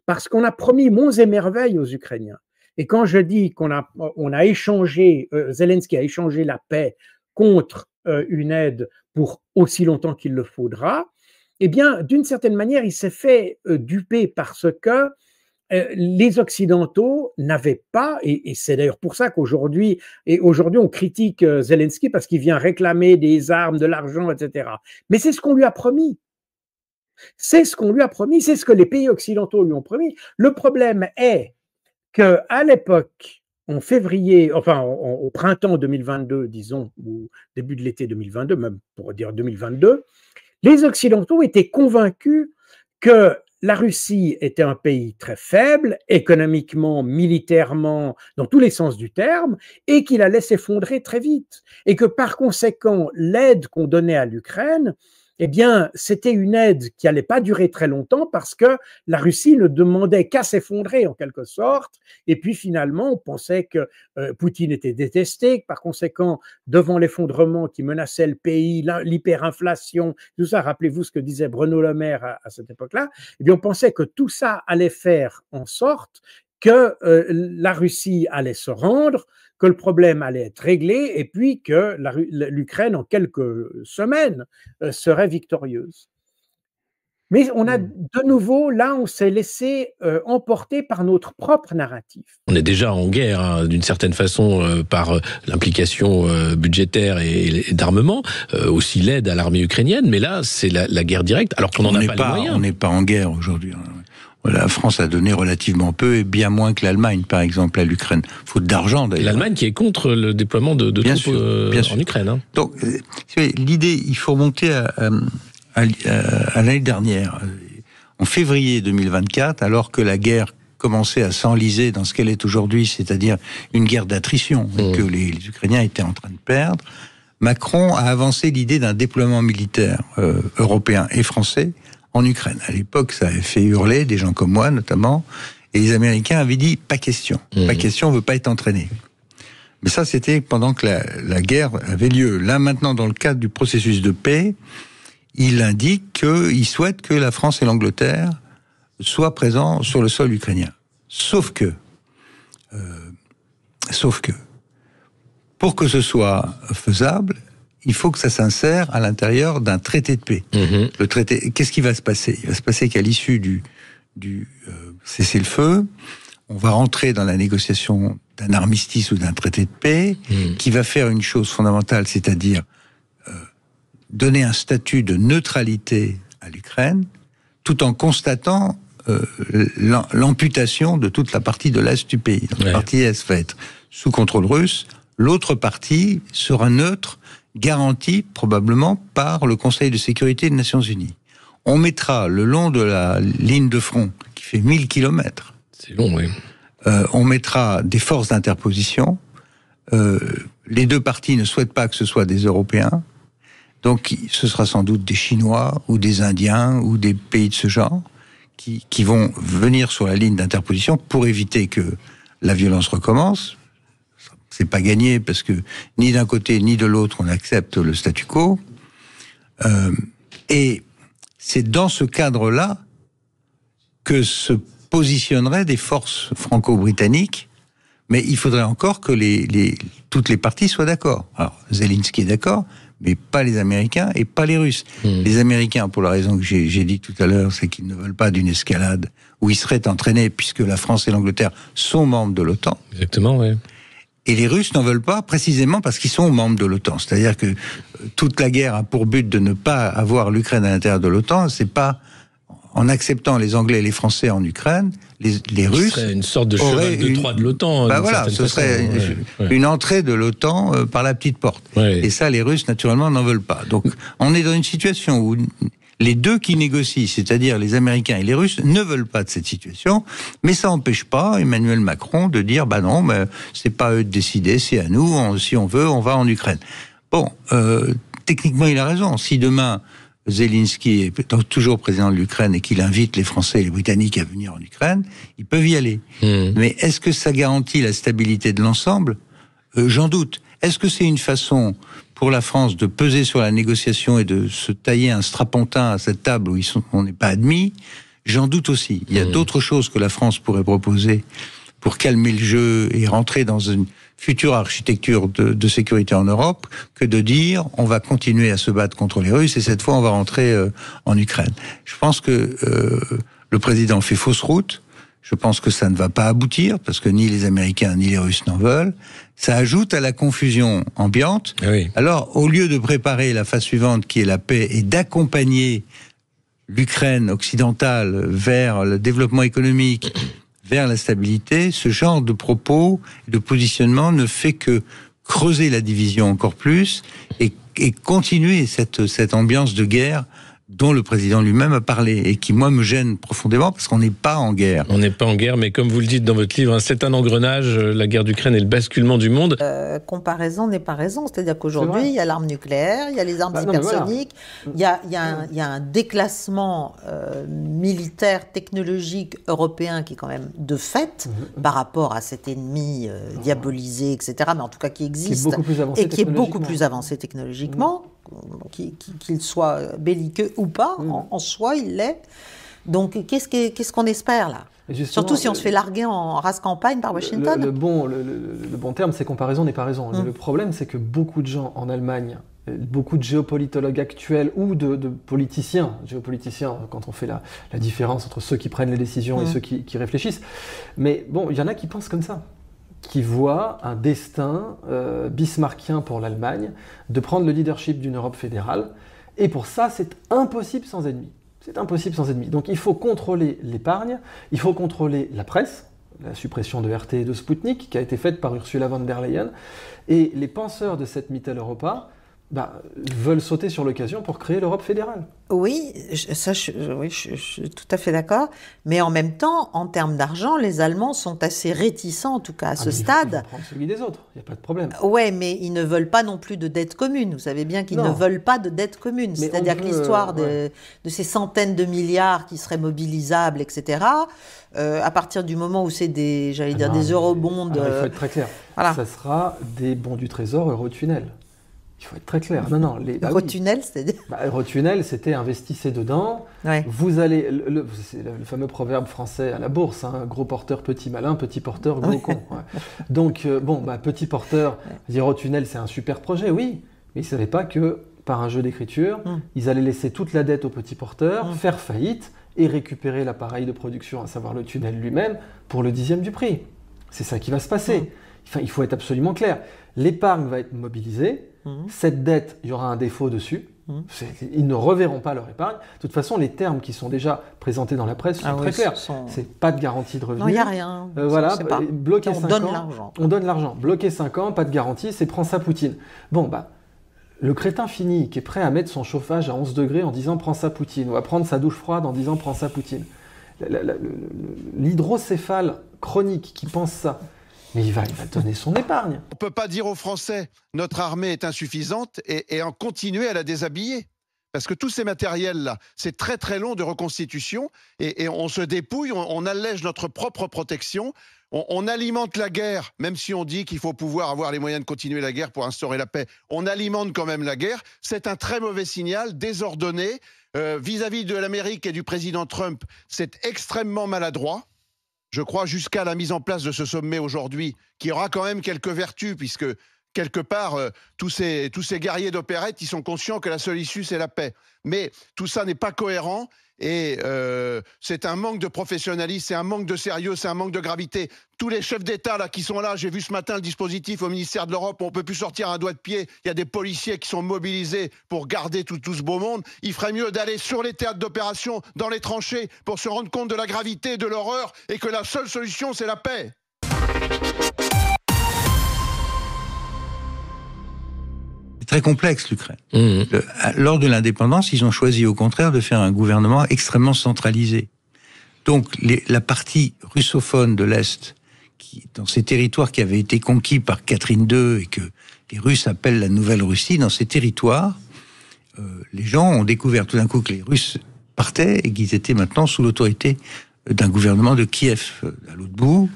parce qu'on a promis monts et merveilles aux Ukrainiens. Et quand je dis qu'on a échangé, Zelensky a échangé la paix contre une aide pour aussi longtemps qu'il le faudra, eh bien, d'une certaine manière, il s'est fait duper parce que les Occidentaux n'avaient pas, et c'est d'ailleurs pour ça qu'aujourd'hui on critique Zelensky parce qu'il vient réclamer des armes, de l'argent, etc. Mais c'est ce qu'on lui a promis. C'est ce qu'on lui a promis, c'est ce que les pays occidentaux lui ont promis. Le problème est qu'à l'époque, en février, enfin au printemps 2022, disons, ou début de l'été 2022, même pour dire 2022, les Occidentaux étaient convaincus que la Russie était un pays très faible, économiquement, militairement, dans tous les sens du terme, et qu'il allait s'effondrer très vite. Et que par conséquent, l'aide qu'on donnait à l'Ukraine, eh bien, c'était une aide qui n'allait pas durer très longtemps parce que la Russie ne demandait qu'à s'effondrer en quelque sorte. Et puis finalement, on pensait que Poutine était détesté, que par conséquent, devant l'effondrement qui menaçait le pays, l'hyperinflation, tout ça, rappelez-vous ce que disait Bruno Le Maire à cette époque-là, eh bien, on pensait que tout ça allait faire en sorte que la Russie allait se rendre, que le problème allait être réglé et puis que l'Ukraine, en quelques semaines, serait victorieuse. Mais on a de nouveau, là, on s'est laissé emporter par notre propre narratif. On est déjà en guerre, hein, d'une certaine façon, par l'implication budgétaire et d'armement, aussi l'aide à l'armée ukrainienne, mais là, c'est la guerre directe, alors qu'on n'en a pas les moyens. On n'est pas en guerre aujourd'hui. La France a donné relativement peu et bien moins que l'Allemagne, par exemple, à l'Ukraine. Faute d'argent, d'ailleurs. L'Allemagne qui est contre le déploiement de troupes en Ukraine. Hein. Donc, l'idée, il faut remonter à l'année dernière. En février 2024, alors que la guerre commençait à s'enliser dans ce qu'elle est aujourd'hui, c'est-à-dire une guerre d'attrition, et que les Ukrainiens étaient en train de perdre, Macron a avancé l'idée d'un déploiement militaire européen et français en Ukraine. À l'époque, ça avait fait hurler des gens comme moi, notamment, et les Américains avaient dit « pas question, pas question, on ne veut pas être entraîné ». Mais ça, c'était pendant que la guerre avait lieu. Là, maintenant, dans le cadre du processus de paix, il indique qu'il souhaite que la France et l'Angleterre soient présents sur le sol ukrainien. Sauf que, pour que ce soit faisable, il faut que ça s'insère à l'intérieur d'un traité de paix. Le traité, qu'est-ce qui va se passer ? Il va se passer qu'à l'issue du cessez-le-feu, on va rentrer dans la négociation d'un armistice ou d'un traité de paix qui va faire une chose fondamentale, c'est-à-dire donner un statut de neutralité à l'Ukraine, tout en constatant l'amputation de toute la partie de l'Est du pays. Donc, la partie Est va être sous contrôle russe, l'autre partie sera neutre, garantie probablement par le Conseil de sécurité des Nations Unies. On mettra le long de la ligne de front, qui fait 1000 km, c'est long, oui. On mettra des forces d'interposition. Les deux parties ne souhaitent pas que ce soit des Européens. Donc, ce sera sans doute des Chinois ou des Indiens ou des pays de ce genre qui vont venir sur la ligne d'interposition pour éviter que la violence recommence. C'est pas gagné parce que ni d'un côté ni de l'autre on accepte le statu quo. Et c'est dans ce cadre-là que se positionneraient des forces franco-britanniques. Mais il faudrait encore que toutes les parties soient d'accord. Alors, Zelensky est d'accord, mais pas les Américains et pas les Russes. Les Américains, pour la raison que j'ai dit tout à l'heure, c'est qu'ils ne veulent pas d'une escalade où ils seraient entraînés, puisque la France et l'Angleterre sont membres de l'OTAN. Exactement, oui. Et les Russes n'en veulent pas précisément parce qu'ils sont membres de l'OTAN. C'est-à-dire que toute la guerre a pour but de ne pas avoir l'Ukraine à l'intérieur de l'OTAN. C'est pas en acceptant les Anglais et les Français en Ukraine, les Russes... Ce serait une sorte de cheval de Troie de l'OTAN. Bah voilà, ce serait une entrée de l'OTAN par la petite porte. Ouais. Et ça, les Russes, naturellement, n'en veulent pas. Donc, on est dans une situation où les deux qui négocient, c'est-à-dire les Américains et les Russes, ne veulent pas de cette situation, mais ça n'empêche pas Emmanuel Macron de dire « bah non, mais c'est pas eux de décider, c'est à nous, si on veut, on va en Ukraine ». Bon, techniquement, il a raison. Si demain... Zelensky est toujours président de l'Ukraine et qu'il invite les Français et les Britanniques à venir en Ukraine, ils peuvent y aller. Mais est-ce que ça garantit la stabilité de l'ensemble ? J'en doute. Est-ce que c'est une façon pour la France de peser sur la négociation et de se tailler un strapontin à cette table où on n'est pas admis ? J'en doute aussi. Il y a d'autres choses que la France pourrait proposer pour calmer le jeu et rentrer dans une future architecture de sécurité en Europe que de dire on va continuer à se battre contre les Russes et cette fois on va rentrer en Ukraine. Je pense que le président fait fausse route. Je pense que ça ne va pas aboutir parce que ni les Américains ni les Russes n'en veulent. Ça ajoute à la confusion ambiante. Oui. Alors, au lieu de préparer la phase suivante qui est la paix et d'accompagner l'Ukraine occidentale vers le développement économique, vers la stabilité, ce genre de propos, de positionnement ne fait que creuser la division encore plus et continuer cette ambiance de guerre dont le président lui-même a parlé et qui, moi, me gêne profondément parce qu'on n'est pas en guerre. On n'est pas en guerre, mais comme vous le dites dans votre livre, c'est un engrenage, la guerre d'Ukraine et le basculement du monde. Comparaison n'est pas raison. C'est-à-dire qu'aujourd'hui, il y a l'arme nucléaire, il y a les armes hypersoniques, voilà. il y a un déclassement militaire, technologique européen qui est quand même de fait par rapport à cet ennemi diabolisé, etc., mais en tout cas qui existe et qui est beaucoup plus avancé technologiquement. Qu'il soit belliqueux ou pas, en soi, il l'est. Donc, qu'est-ce qu'on espère, là ? Surtout si on se fait larguer en race campagne par Washington. Le bon terme, c'est comparaison n'est pas raison. Le problème, c'est que beaucoup de gens en Allemagne, beaucoup de géopolitologues actuels ou de géopoliticiens, quand on fait la différence entre ceux qui prennent les décisions et ceux qui réfléchissent, mais bon, il y en a qui pensent comme ça, qui voit un destin bismarckien pour l'Allemagne de prendre le leadership d'une Europe fédérale. Et pour ça, c'est impossible sans ennemis. C'est impossible sans ennemis. Donc il faut contrôler l'épargne, il faut contrôler la presse, la suppression de RT et de Sputnik, qui a été faite par Ursula von der Leyen, et les penseurs de cette Mitteleuropa veulent sauter sur l'occasion pour créer l'Europe fédérale. Oui, je suis tout à fait d'accord. Mais en même temps, en termes d'argent, les Allemands sont assez réticents, en tout cas à ce stade. Ils vont prendre celui des autres, il n'y a pas de problème. Oui, mais ils ne veulent pas non plus de dette commune. Vous savez bien qu'ils ne veulent pas de dette commune. C'est-à-dire que l'histoire de ces centaines de milliards qui seraient mobilisables, etc., à partir du moment où c'est des eurobonds... il faut être très clair. Voilà. Ça sera des bons du Trésor Eurotunnel. Il faut être très clair. Eurotunnel, c'est-à-dire Eurotunnel, c'était investissez dedans. Ouais. Vous allez, c'est le fameux proverbe français à la bourse, hein, gros porteur, petit malin, petit porteur, gros con. Ouais. Donc, petit porteur, Eurotunnel, c'est un super projet, oui. Mais ils ne savaient pas que, par un jeu d'écriture, ils allaient laisser toute la dette au petit porteur, faire faillite et récupérer l'appareil de production, à savoir le tunnel lui-même, pour le 10e du prix. C'est ça qui va se passer. Enfin, il faut être absolument clair. L'épargne va être mobilisée. Cette dette, il y aura un défaut dessus. Ils ne reverront pas leur épargne. De toute façon, les termes qui sont déjà présentés dans la presse sont très clairs. C'est pas de garantie de revenus. Non, il n'y a rien. Bloquer 5 ans. On donne l'argent. On donne l'argent. Bloquer 5 ans, pas de garantie, c'est prends ça Poutine. Bon, le crétin fini qui est prêt à mettre son chauffage à 11 degrés en disant prends ça Poutine, ou à prendre sa douche froide en disant prends ça Poutine. L'hydrocéphale chronique qui pense ça, mais il va donner son épargne. On ne peut pas dire aux Français notre armée est insuffisante et en continuer à la déshabiller. Parce que tous ces matériels-là, c'est très très long de reconstitution et on se dépouille, on allège notre propre protection, on alimente la guerre, même si on dit qu'il faut pouvoir avoir les moyens de continuer la guerre pour instaurer la paix. On alimente quand même la guerre. C'est un très mauvais signal, désordonné, vis-à-vis de l'Amérique et du président Trump. C'est extrêmement maladroit. Je crois jusqu'à la mise en place de ce sommet aujourd'hui, qui aura quand même quelques vertus, puisque quelque part, tous ces guerriers d'opérette, ils sont conscients que la seule issue, c'est la paix. Mais tout ça n'est pas cohérent et c'est un manque de professionnalisme, c'est un manque de sérieux, c'est un manque de gravité. Tous les chefs d'État là, qui sont là, j'ai vu ce matin le dispositif au ministère de l'Europe, on ne peut plus sortir un doigt de pied, il y a des policiers qui sont mobilisés pour garder tout ce beau monde. Il ferait mieux d'aller sur les théâtres d'opération, dans les tranchées, pour se rendre compte de la gravité, de l'horreur, et que la seule solution, c'est la paix. Très complexe, l'Ukraine. Lors de l'indépendance, ils ont choisi au contraire de faire un gouvernement extrêmement centralisé. Donc, la partie russophone de l'Est, dans ces territoires qui avaient été conquis par Catherine II et que les Russes appellent la Nouvelle-Russie, dans ces territoires, les gens ont découvert tout d'un coup que les Russes partaient et qu'ils étaient maintenant sous l'autorité d'un gouvernement de Kiev, à l'autre bout,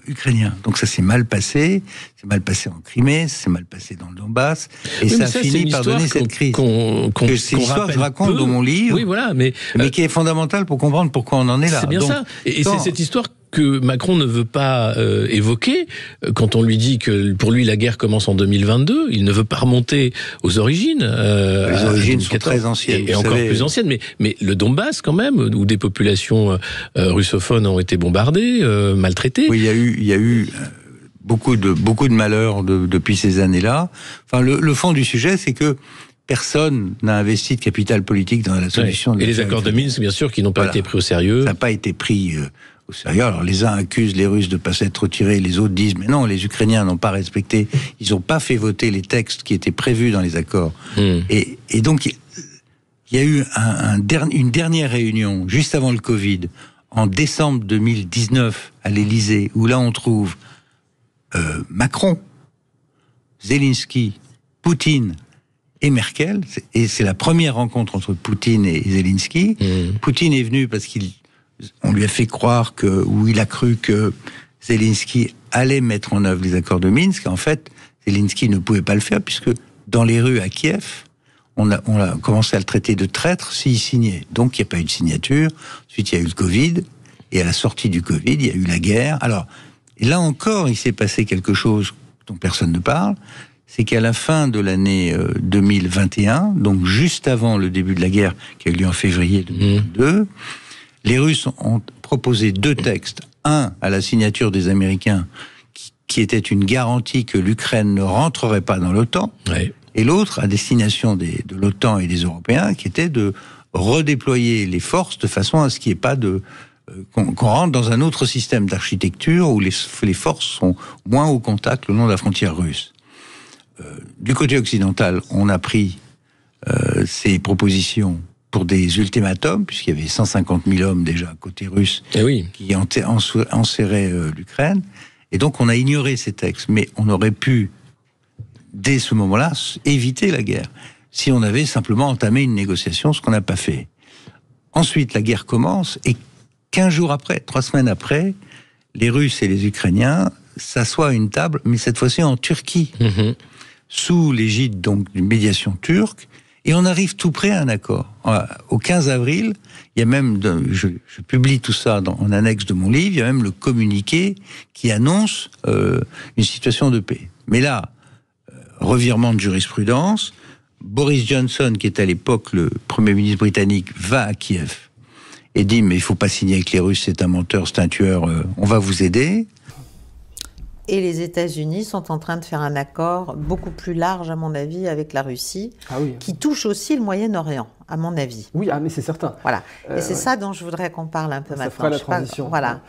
ukrainien. Donc ça s'est mal passé. C'est mal passé en Crimée, c'est mal passé dans le Donbass, et ça a fini par donner cette crise. C'est l'histoire que je raconte dans mon livre, mais qui est fondamentale pour comprendre pourquoi on en est là. C'est bien ça. Et c'est cette histoire que Macron ne veut pas évoquer quand on lui dit que pour lui la guerre commence en 2022. Il ne veut pas remonter aux origines. Les origines sont très anciennes. Et encore plus anciennes. Mais le Donbass quand même, où des populations russophones ont été bombardées, maltraitées. Oui, il y a eu beaucoup de malheurs depuis ces années-là. Enfin, le fond du sujet, c'est que personne n'a investi de capital politique dans la solution. Et les accords de Minsk, bien sûr, qui n'ont pas été pris au sérieux. Ça n'a pas été pris au sérieux. Alors les uns accusent les Russes de ne pas s'être retirés, les autres disent mais non, les Ukrainiens n'ont pas respecté, ils n'ont pas fait voter les textes qui étaient prévus dans les accords. Et donc il y a eu une dernière réunion juste avant le Covid, en décembre 2019 à l'Élysée, où là on trouve Macron, Zelensky, Poutine et Merkel, et c'est la première rencontre entre Poutine et Zelensky. Poutine est venu parce qu'on lui a fait croire ou il a cru que Zelensky allait mettre en œuvre les accords de Minsk. En fait, Zelensky ne pouvait pas le faire puisque dans les rues à Kiev, on a commencé à le traiter de traître s'il signait. Donc il n'y a pas eu de signature. Ensuite, il y a eu le Covid. Et à la sortie du Covid, il y a eu la guerre. Alors, et là encore, il s'est passé quelque chose dont personne ne parle. C'est qu'à la fin de l'année 2021, donc juste avant le début de la guerre qui a eu lieu en février 2022, les Russes ont proposé 2 textes. Un à la signature des Américains, qui était une garantie que l'Ukraine ne rentrerait pas dans l'OTAN. Et l'autre à destination de l'OTAN et des Européens, qui était de redéployer les forces de façon à ce qu'il n'y ait pas qu'on rentre dans un autre système d'architecture où les forces sont moins au contact le long de la frontière russe. Du côté occidental, on a pris ces propositions pour des ultimatums, puisqu'il y avait 150 000 hommes déjà côté russe qui enserraient l'Ukraine. Et donc on a ignoré ces textes. Mais on aurait pu, dès ce moment-là, éviter la guerre, si on avait simplement entamé une négociation, ce qu'on n'a pas fait. Ensuite, la guerre commence, et 15 jours après, 3 semaines après, les Russes et les Ukrainiens s'assoient à une table, mais cette fois-ci en Turquie, sous l'égide donc d'une médiation turque, et on arrive tout près à un accord. Au 15 avril, il y a même, je publie tout ça en annexe de mon livre, il y a même le communiqué qui annonce une situation de paix. Mais là, revirement de jurisprudence, Boris Johnson, qui est à l'époque le Premier ministre britannique, va à Kiev et dit « mais il ne faut pas signer avec les Russes, c'est un menteur, c'est un tueur, on va vous aider ». Et les États-Unis sont en train de faire un accord beaucoup plus large, à mon avis, avec la Russie, qui touche aussi le Moyen-Orient, à mon avis. Oui, mais c'est certain. Voilà. Et c'est ça dont je voudrais qu'on parle un peu maintenant. Ça fera la transition. Voilà.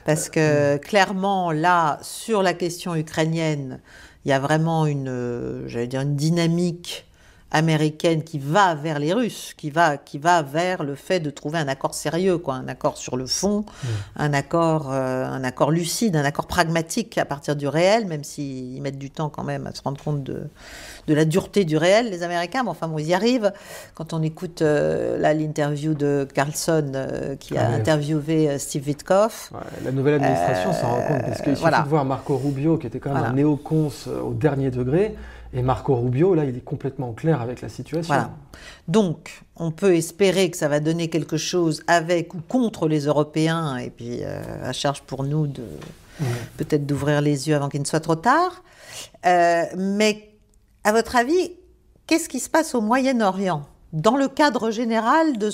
Parce que clairement, là, sur la question ukrainienne, il y a vraiment une dynamique américaine qui va vers les Russes, qui va vers le fait de trouver un accord sérieux, un accord sur le fond, un accord lucide, un accord pragmatique à partir du réel, même s'ils mettent du temps quand même à se rendre compte de la dureté du réel, les Américains, mais enfin bon, ils y arrivent. Quand on écoute l'interview de Carlson qui a interviewé Steve Witkoff. La nouvelle administration s'en rend compte, parce qu'il suffit de voir Marco Rubio, qui était quand même un néocons au dernier degré. Et Marco Rubio, là, il est complètement clair avec la situation. Voilà. Donc, on peut espérer que ça va donner quelque chose avec ou contre les Européens, et puis à charge pour nous de peut-être d'ouvrir les yeux avant qu'il ne soit trop tard. Mais, à votre avis, qu'est-ce qui se passe au Moyen-Orient dans le cadre général de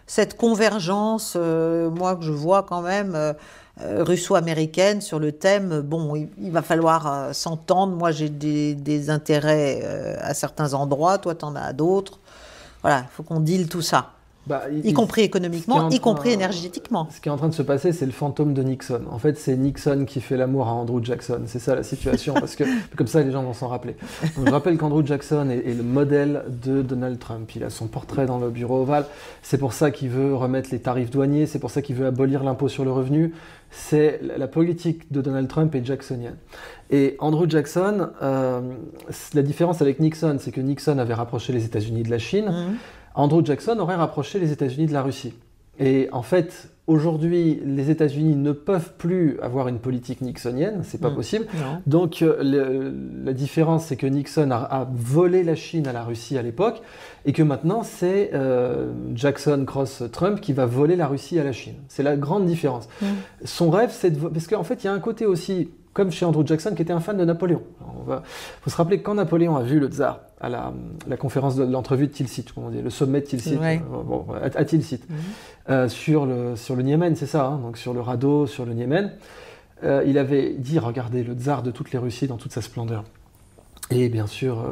cette convergence, moi, que je vois quand même... russo-américaine sur le thème, bon, il va falloir s'entendre, moi j'ai des intérêts à certains endroits, toi t'en as à d'autres, voilà, il faut qu'on deal tout ça, y compris économiquement, y compris énergétiquement. Ce qui est en train de se passer, c'est le fantôme de Nixon. En fait, c'est Nixon qui fait l'amour à Andrew Jackson, c'est ça la situation, parce que comme ça les gens vont s'en rappeler. Donc, je rappelle qu'Andrew Jackson est le modèle de Donald Trump, il a son portrait dans le bureau ovale, c'est pour ça qu'il veut remettre les tarifs douaniers, c'est pour ça qu'il veut abolir l'impôt sur le revenu. C'est la politique de Donald Trump est jacksonienne. Et Andrew Jackson, la différence avec Nixon, c'est que Nixon avait rapproché les États-Unis de la Chine. Andrew Jackson aurait rapproché les États-Unis de la Russie. Et en fait, aujourd'hui, les États-Unis ne peuvent plus avoir une politique nixonienne, c'est pas possible. Non. Donc la différence, c'est que Nixon a volé la Chine à la Russie à l'époque, et que maintenant c'est Jackson cross Trump qui va voler la Russie à la Chine. C'est la grande différence. Son rêve, c'est de... Parce qu'en fait, il y a un côté aussi, comme chez Andrew Jackson, qui était un fan de Napoléon. Il faut se rappeler que quand Napoléon a vu le tsar à la conférence de l'entrevue de Tilsit, comment on dit, le sommet de Tilsit, à Tilsit, sur le Niémen, c'est ça, donc sur le radeau, sur le Niémen, il avait dit, regardez, le tsar de toutes les Russies dans toute sa splendeur. Et bien sûr,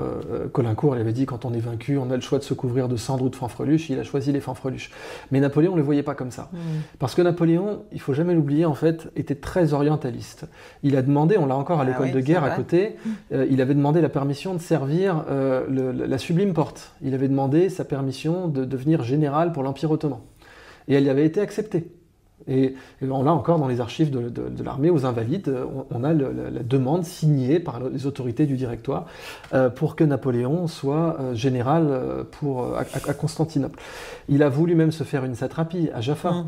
Caulaincourt, il avait dit, quand on est vaincu, on a le choix de se couvrir de cendres ou de fanfreluches, il a choisi les fanfreluches. Mais Napoléon ne le voyait pas comme ça. Parce que Napoléon, il ne faut jamais l'oublier, en fait, était très orientaliste. Il a demandé, on l'a encore à l'école de guerre à côté, il avait demandé la permission de servir la Sublime Porte. Il avait demandé sa permission de devenir général pour l'Empire ottoman. Et elle avait été acceptée. Et on l'a encore dans les archives de l'armée aux Invalides, on a la demande signée par les autorités du Directoire pour que Napoléon soit général à Constantinople. Il a voulu même se faire une satrapie à Jaffa.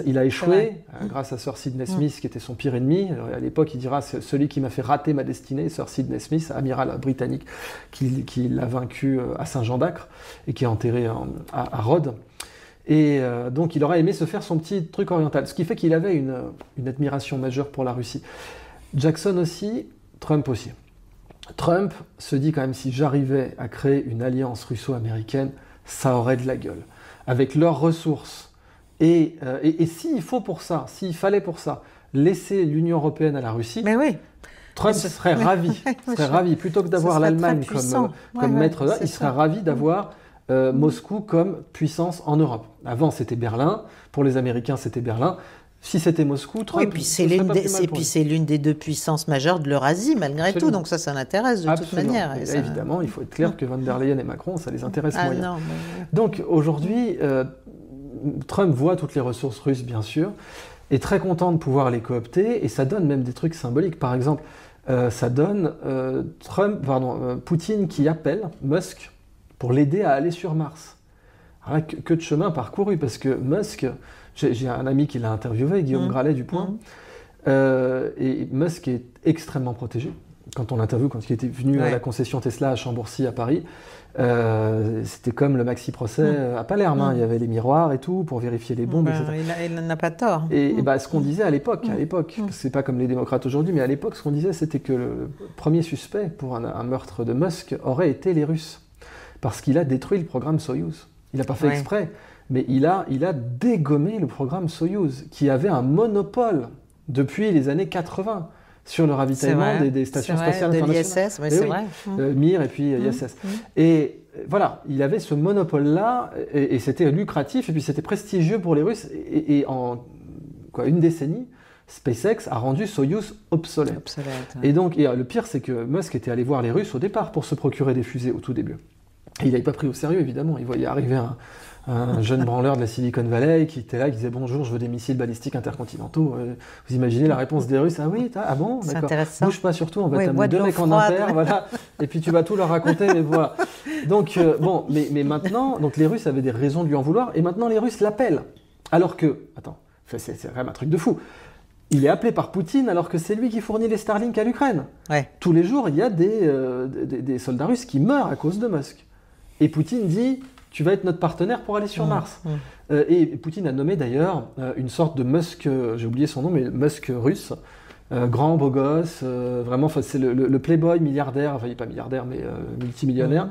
Il a échoué grâce à Sir Sidney Smith, qui était son pire ennemi. À l'époque, il dira, c'est celui qui m'a fait rater ma destinée, Sir Sidney Smith, amiral britannique, qui l'a vaincu à Saint-Jean-d'Acre et qui est enterré à Rhodes. Et donc il aurait aimé se faire son petit truc oriental, ce qui fait qu'il avait une admiration majeure pour la Russie. Jackson aussi, Trump aussi. Trump se dit quand même, si j'arrivais à créer une alliance russo-américaine, ça aurait de la gueule. Avec leurs ressources. Et s'il faut pour ça, s'il fallait pour ça, laisser l'Union européenne à la Russie... Mais oui. Trump serait ravi. Plutôt que d'avoir l'Allemagne comme maître, il serait ravi d'avoir Moscou comme puissance en Europe. Avant, c'était Berlin. Pour les Américains, c'était Berlin. Si c'était Moscou, Trump... Oui, et puis c'est l'une des deux puissances majeures de l'Eurasie, malgré tout. Donc ça l'intéresse de toute manière. Et évidemment, il faut être clair que von der Leyen et Macron, ça les intéresse moyen. Non, mais... Donc aujourd'hui, Trump voit toutes les ressources russes, bien sûr, est très content de pouvoir les coopter, et ça donne même des trucs symboliques. Par exemple, ça donne Poutine qui appelle Musk pour l'aider à aller sur Mars. Alors là, que de chemin parcouru, parce que Musk, j'ai un ami qui l'a interviewé, Guillaume Gralet du Point, et Musk est extrêmement protégé. Quand on l'interviewe, quand il était venu à la concession Tesla à Chambourcy à Paris, c'était comme le maxi-procès à Palerme. Hein. Il y avait les miroirs et tout pour vérifier les bombes, etc. Il n'a pas tort. Et ce qu'on disait à l'époque, c'est pas comme les démocrates aujourd'hui, mais à l'époque, ce qu'on disait, c'était que le premier suspect pour un meurtre de Musk aurait été les Russes. Parce qu'il a détruit le programme Soyouz. Il n'a pas fait exprès, mais il a dégommé le programme Soyouz, qui avait un monopole depuis les années 80 sur le ravitaillement des stations spatiales internationales. l'ISS, c'est vrai. Mir et puis ISS. Et voilà, il avait ce monopole-là, et c'était lucratif, et puis c'était prestigieux pour les Russes, et en une décennie, SpaceX a rendu Soyouz obsolète. Et donc, le pire, c'est que Musk était allé voir les Russes au départ pour se procurer des fusées au tout début. Et il n'avait pas pris au sérieux, évidemment. Il voyait arriver un jeune branleur de la Silicon Valley qui était là, qui disait « Bonjour, je veux des missiles balistiques intercontinentaux. » Vous imaginez la réponse des Russes? « Ah oui, ah bon, d'accord. Bouge pas surtout, on va t'amener 2 mecs en impair. » Voilà. Et puis tu vas tout leur raconter, mais voilà. Donc, mais maintenant, donc les Russes avaient des raisons de lui en vouloir, et maintenant les Russes l'appellent. Alors que, attends, c'est quand même un truc de fou. Il est appelé par Poutine alors que c'est lui qui fournit les Starlink à l'Ukraine. Tous les jours, il y a des soldats russes qui meurent à cause de Musk. Et Poutine dit, tu vas être notre partenaire pour aller sur Mars. Et Poutine a nommé d'ailleurs une sorte de Musk, j'ai oublié son nom, mais Musk russe, grand, beau gosse, vraiment, c'est le playboy milliardaire, enfin il n'est pas milliardaire, mais multimillionnaire,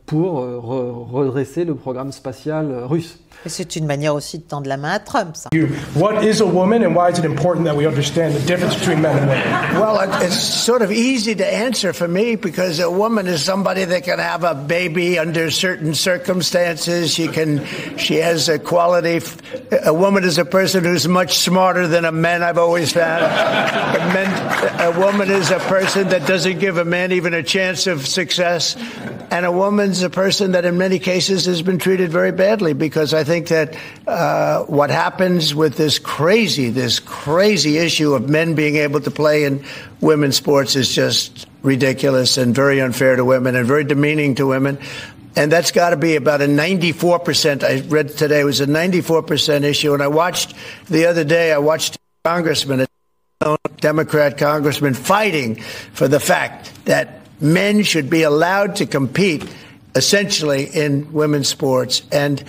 pour redresser le programme spatial russe. Et c'est une manière aussi de tendre la main à Trump, ça. What is a woman and why is it important that we understand the difference between men and women? Well, it's sort of easy to answer for me because a woman is somebody that can have a baby under certain circumstances. She has a quality. A woman is a person who's much smarter than a man, I've always found. A woman is a person that doesn't give a man even a chance of success. And a woman's a person that in many cases has been treated very badly because I think that what happens with this crazy issue of men being able to play in women's sports is just ridiculous and very unfair to women and very demeaning to women. And that's got to be about a 94%. I read today it was a 94% issue. And I watched the other day, a congressman, a Democrat congressman, fighting for the fact that men should be allowed to compete essentially in women's sports. And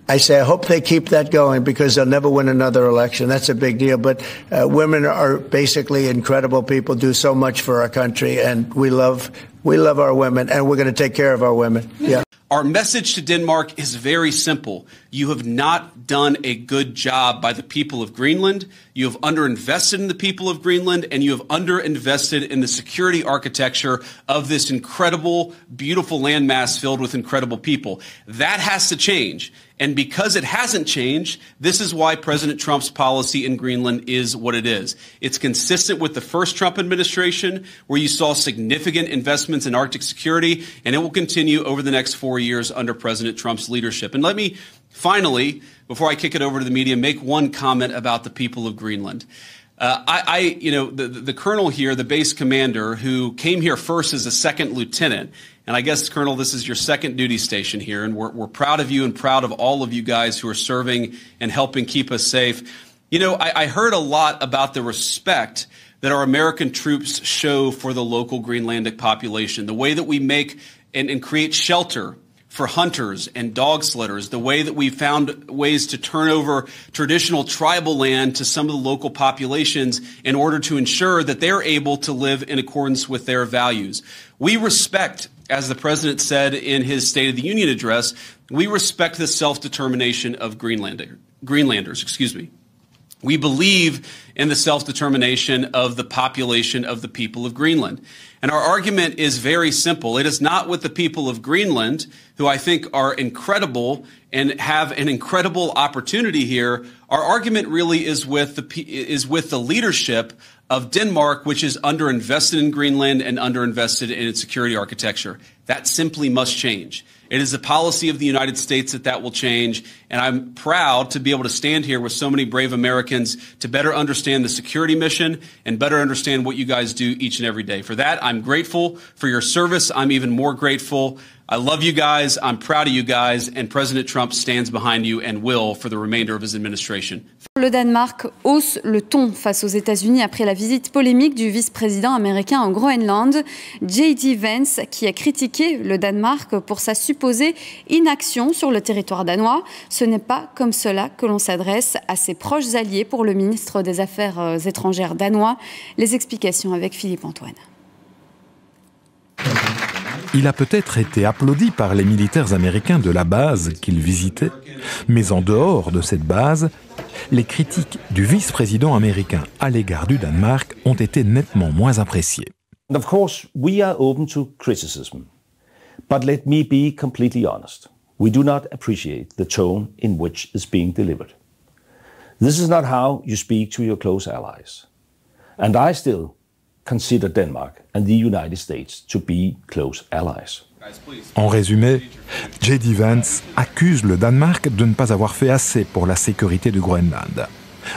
I say, I hope they keep that going because they'll never win another election. That's a big deal. But women are basically incredible people, do so much for our country, and we love our women, and we're going to take care of our women. Yeah. Our message to Denmark is very simple. You have not done a good job by the people of Greenland. You have underinvested in the people of Greenland, and you have underinvested in the security architecture of this incredible, beautiful landmass filled with incredible people. That has to change. And because it hasn't changed, this is why President Trump's policy in Greenland is what it is. It's consistent with the first Trump administration, where you saw significant investments in Arctic security, and it will continue over the next 4 years under President Trump's leadership. And let me finally, before I kick it over to the media, make one comment about the people of Greenland. The colonel here, the base commander, who came here first as a second lieutenant, and I guess, Colonel, this is your second duty station here, and we're proud of you and proud of all of you guys who are serving and helping keep us safe. You know, I heard a lot about the respect that our American troops show for the local Greenlandic population, the way that we make and create shelter for hunters and dog sledders, the way that we found ways to turn over traditional tribal land to some of the local populations in order to ensure that they're able to live in accordance with their values. We respect, as the president said in his State of the Union address, we respect the self-determination of Greenlanders. We believe in the self-determination of the population of the people of Greenland. And our argument is very simple. It is not with the people of Greenland who I think are incredible and have an incredible opportunity here. Our argument really is with the leadership of Denmark, which is underinvested in Greenland and underinvested in its security architecture. That simply must change. It is the policy of the United States that will change, and I'm proud to be able to stand here with so many brave Americans to better understand the security mission and better understand what you guys do each and every day. For that, I'm grateful for your service. I'm even more grateful. I love you guys. I'm proud of you guys, and President Trump stands behind you and will for the remainder of his administration. Le Danemark hausse le ton face aux États-Unis après la visite polémique du vice-président américain au Groenland, J.D. Vance, qui a critiqué le Danemark pour sa supposée inaction sur le territoire danois. Ce n'est pas comme cela que l'on s'adresse à ses proches alliés pour le ministre des Affaires étrangères danois. Les explications avec Philippe Antoine. Il a peut-être été applaudi par les militaires américains de la base qu'il visitait, mais en dehors de cette base, les critiques du vice-président américain à l'égard du Danemark ont été nettement moins appréciées. Of course, we are open to criticism, but let me be completely honest. We do not appreciate the tone in which it's being delivered. This is not how you speak to your close allies. And I still consider Denmark and the United States to be close allies. En résumé, J.D. Vance accuse le Danemark de ne pas avoir fait assez pour la sécurité du Groenland.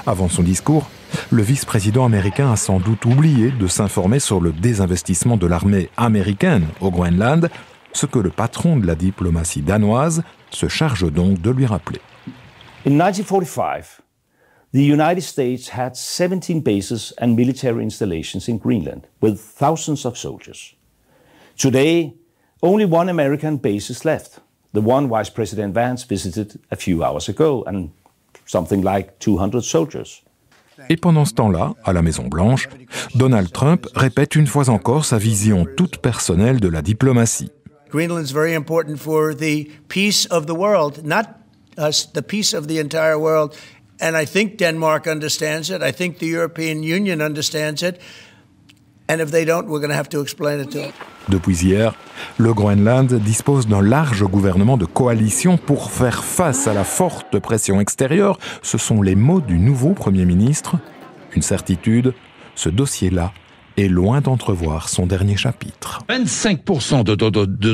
Avant son discours, le vice-président américain a sans doute oublié de s'informer sur le désinvestissement de l'armée américaine au Groenland, ce que le patron de la diplomatie danoise se charge donc de lui rappeler. In 1945, the United States had 17 bases and military installations in Greenland with thousands of soldiers. Today, only one American base is left, the one Vice President Vance visited a few hours ago, and something like 200 soldiers. Et pendant ce temps-là, à la Maison-Blanche, Donald Trump répète une fois encore sa vision toute personnelle de la diplomatie. Greenland is very important for the peace of the world, not us, the peace of the entire world. And I think Denmark understands it. I think the European Union understands it. And if they don't, we're going to have to explain it to them. Depuis hier, le Groenland dispose d'un large gouvernement de coalition pour faire face à la forte pression extérieure. Ce sont les mots du nouveau Premier ministre. Une certitude, ce dossier-là est loin d'entrevoir son dernier chapitre. 25% de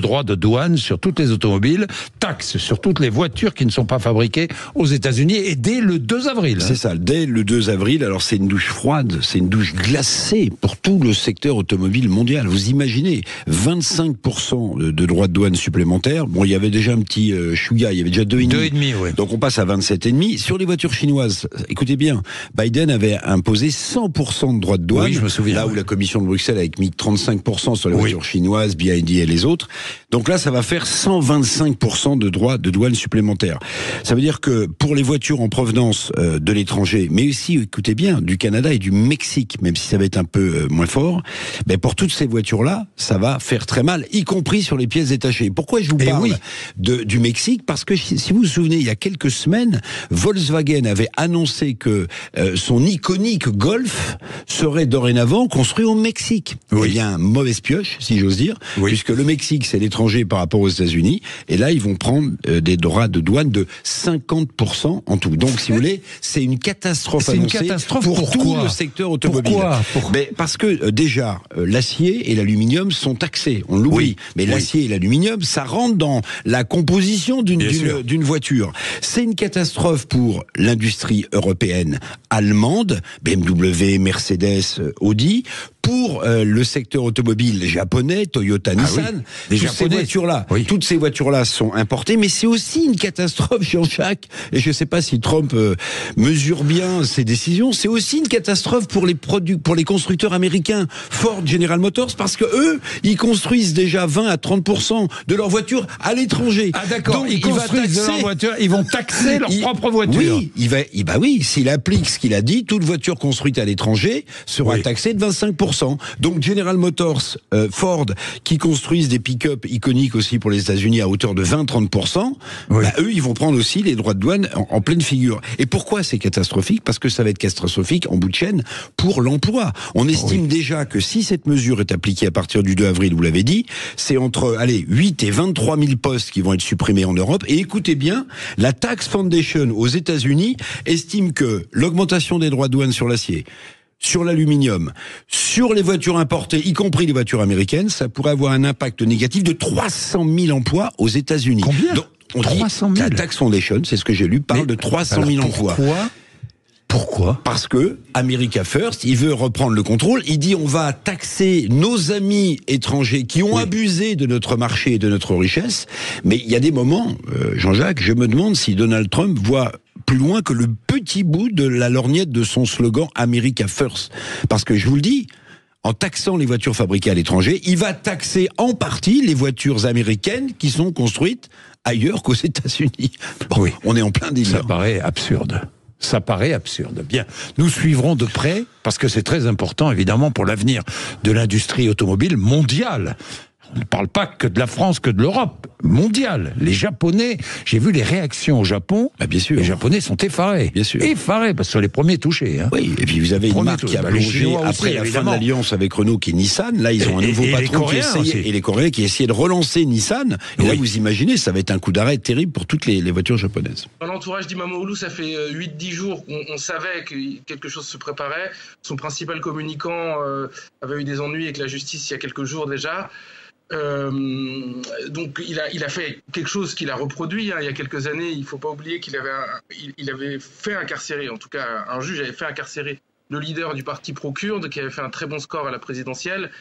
droits de douane sur toutes les automobiles, taxes sur toutes les voitures qui ne sont pas fabriquées aux États-Unis, et dès le 2 avril. C'est ça, dès le 2 avril. Alors c'est une douche froide, c'est une douche glacée pour tout le secteur automobile mondial. Vous imaginez, 25% de droits de douane supplémentaires. Bon, il y avait déjà un petit chouïa, il y avait déjà 2,5. 2,5, oui. Donc on passe à 27,5. Sur les voitures chinoises, écoutez bien, Biden avait imposé 100% de droits de douane. Oui, je me souviens. Là où la Commission de Bruxelles a mis 35% sur les voitures chinoises, BYD et les autres. Donc là, ça va faire 125% de droits de douane supplémentaires. Ça veut dire que pour les voitures en provenance de l'étranger, mais aussi, écoutez bien, du Canada et du Mexique, même si ça va être un peu moins fort, ben pour toutes ces voitures-là, ça va faire très mal, y compris sur les pièces détachées. Pourquoi je vous parle du Mexique? Parce que si vous vous souvenez, il y a quelques semaines, Volkswagen avait annoncé que son iconique Golf serait dorénavant construit au Mexique. Oui. Il y a un mauvaise pioche, si j'ose dire, puisque le Mexique, c'est l'étranger par rapport aux États-Unis, et là, ils vont prendre des droits de douane de 50% en tout. Donc, si vous voulez, c'est une catastrophe annoncée pour tout le secteur automobile. Pourquoi? Parce que déjà, l'acier et l'aluminium sont taxés, on l'oublie. Mais l'acier et l'aluminium, ça rentre dans la composition d'une voiture. C'est une catastrophe pour l'industrie européenne, allemande, BMW, Mercedes, Audi, pour le secteur automobile japonais, Toyota, Nissan, toutes ces voitures-là sont importées, mais c'est aussi une catastrophe, Jean-Jacques, et je ne sais pas si Trump mesure bien ses décisions, c'est aussi une catastrophe pour les constructeurs américains, Ford, General Motors, parce que eux, ils construisent déjà 20 à 30% de leurs voitures à l'étranger. Ah d'accord, donc, ils construisent de leurs voitures, ils vont taxer leurs propres voitures. Oui, s'il applique ce qu'il a dit, toute voiture construite à l'étranger sera taxée de 25%. 30%. Donc General Motors, Ford, qui construisent des pick-up iconiques aussi pour les États-Unis à hauteur de 20-30%, bah, eux, ils vont prendre aussi les droits de douane en pleine figure. Et pourquoi c'est catastrophique? Parce que ça va être catastrophique en bout de chaîne pour l'emploi. On estime déjà que si cette mesure est appliquée à partir du 2 avril, vous l'avez dit, c'est entre 8 et 23 000 postes qui vont être supprimés en Europe. Et écoutez bien, la Tax Foundation aux États-Unis estime que l'augmentation des droits de douane sur l'acier, sur l'aluminium, sur les voitures importées, y compris les voitures américaines, ça pourrait avoir un impact négatif de 300 000 emplois aux États-Unis. Combien? Donc, on 300 000. dit, la Tax Foundation, c'est ce que j'ai lu, parle de 300 000 emplois. Pourquoi? Parce que America First, il veut reprendre le contrôle. Il dit on va taxer nos amis étrangers qui ont abusé de notre marché et de notre richesse. Mais il y a des moments, Jean-Jacques, je me demande si Donald Trump voit plus loin que le petit bout de la lorgnette de son slogan America First. Parce que je vous le dis, en taxant les voitures fabriquées à l'étranger, il va taxer en partie les voitures américaines qui sont construites ailleurs qu'aux États-Unis. Bon, on est en plein délire. Ça paraît absurde. Ça paraît absurde. Bien, nous suivrons de près, parce que c'est très important, évidemment, pour l'avenir de l'industrie automobile mondiale. On ne parle pas que de la France, que de l'Europe, mondiale. Les Japonais, j'ai vu les réactions au Japon. Bah bien sûr. Les Japonais sont effarés. Bien sûr. Effarés, parce que ce sont les premiers touchés. Hein. Oui, et puis vous avez une marque qui a plongé après la fin de l'alliance avec Renault qui est Nissan. Là, ils ont un nouveau patron qui essaye, et les Coréens qui essaient de relancer Nissan. Et là, vous imaginez, ça va être un coup d'arrêt terrible pour toutes les voitures japonaises. Dans l'entourage d'Imamoglu, ça fait 8-10 jours qu'on savait que quelque chose se préparait. Son principal communicant avait eu des ennuis avec la justice il y a quelques jours déjà. Donc il a fait quelque chose qu'il a reproduit il y a quelques années. Il ne faut pas oublier qu'il avait fait incarcérer, en tout cas un juge avait fait incarcérer le leader du parti pro-kurde qui avait fait un très bon score à la présidentielle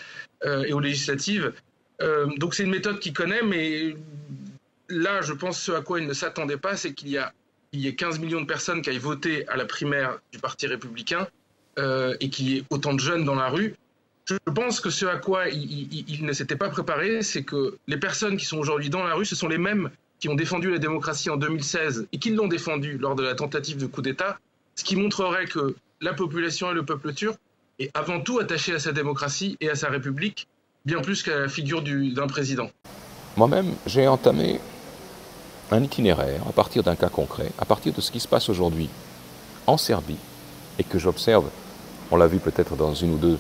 et aux législatives. Donc c'est une méthode qu'il connaît, mais là je pense ce à quoi il ne s'attendait pas, c'est qu'il y ait 15 millions de personnes qui aillent voter à la primaire du parti républicain et qu'il y ait autant de jeunes dans la rue. Je pense que ce à quoi il ne s'était pas préparé, c'est que les personnes qui sont aujourd'hui dans la rue, ce sont les mêmes qui ont défendu la démocratie en 2016 et qui l'ont défendue lors de la tentative de coup d'État, ce qui montrerait que la population et le peuple turc est avant tout attaché à sa démocratie et à sa république, bien plus qu'à la figure d'un président. Moi-même, j'ai entamé un itinéraire à partir d'un cas concret, à partir de ce qui se passe aujourd'hui en Serbie et que j'observe, on l'a vu peut-être dans une ou deux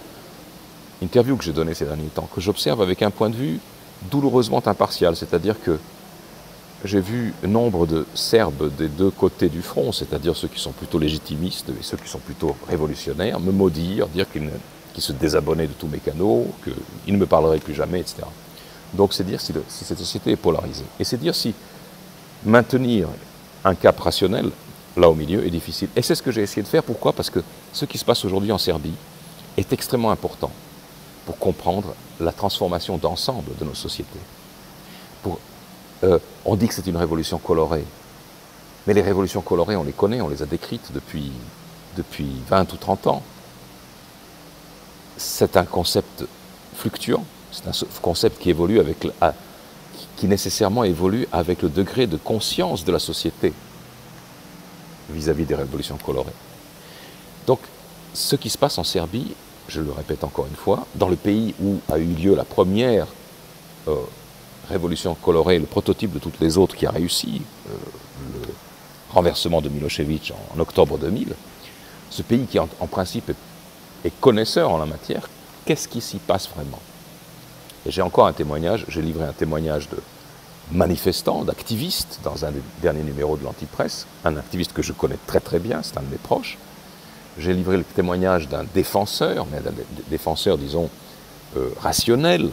interview que j'ai donné ces derniers temps, que j'observe avec un point de vue douloureusement impartial, c'est-à-dire que j'ai vu nombre de Serbes des deux côtés du front, c'est-à-dire ceux qui sont plutôt légitimistes et ceux qui sont plutôt révolutionnaires, me maudire, dire qu'ils se désabonnaient de tous mes canaux, qu'ils ne me parleraient plus jamais, etc. Donc c'est dire si cette société est polarisée. Et c'est dire si maintenir un cap rationnel, là au milieu, est difficile. Et c'est ce que j'ai essayé de faire. Pourquoi? Parce que ce qui se passe aujourd'hui en Serbie est extrêmement important pour comprendre la transformation d'ensemble de nos sociétés. On dit que c'est une révolution colorée, mais les révolutions colorées, on les connaît, on les a décrites depuis 20 ou 30 ans. C'est un concept fluctuant, c'est un concept qui évolue qui nécessairement évolue avec le degré de conscience de la société vis-à-vis des révolutions colorées. Donc, ce qui se passe en Serbie, je le répète encore une fois, dans le pays où a eu lieu la première révolution colorée, le prototype de toutes les autres qui a réussi, le renversement de Milošević en octobre 2000, ce pays qui en principe est connaisseur en la matière, qu'est-ce qui s'y passe vraiment? Et j'ai encore un témoignage, j'ai livré un témoignage de manifestants, d'activistes dans un des derniers numéros de l'Antipresse, un activiste que je connais très très bien, c'est un de mes proches. J'ai livré le témoignage d'un défenseur, mais d'un défenseur, disons, rationnel,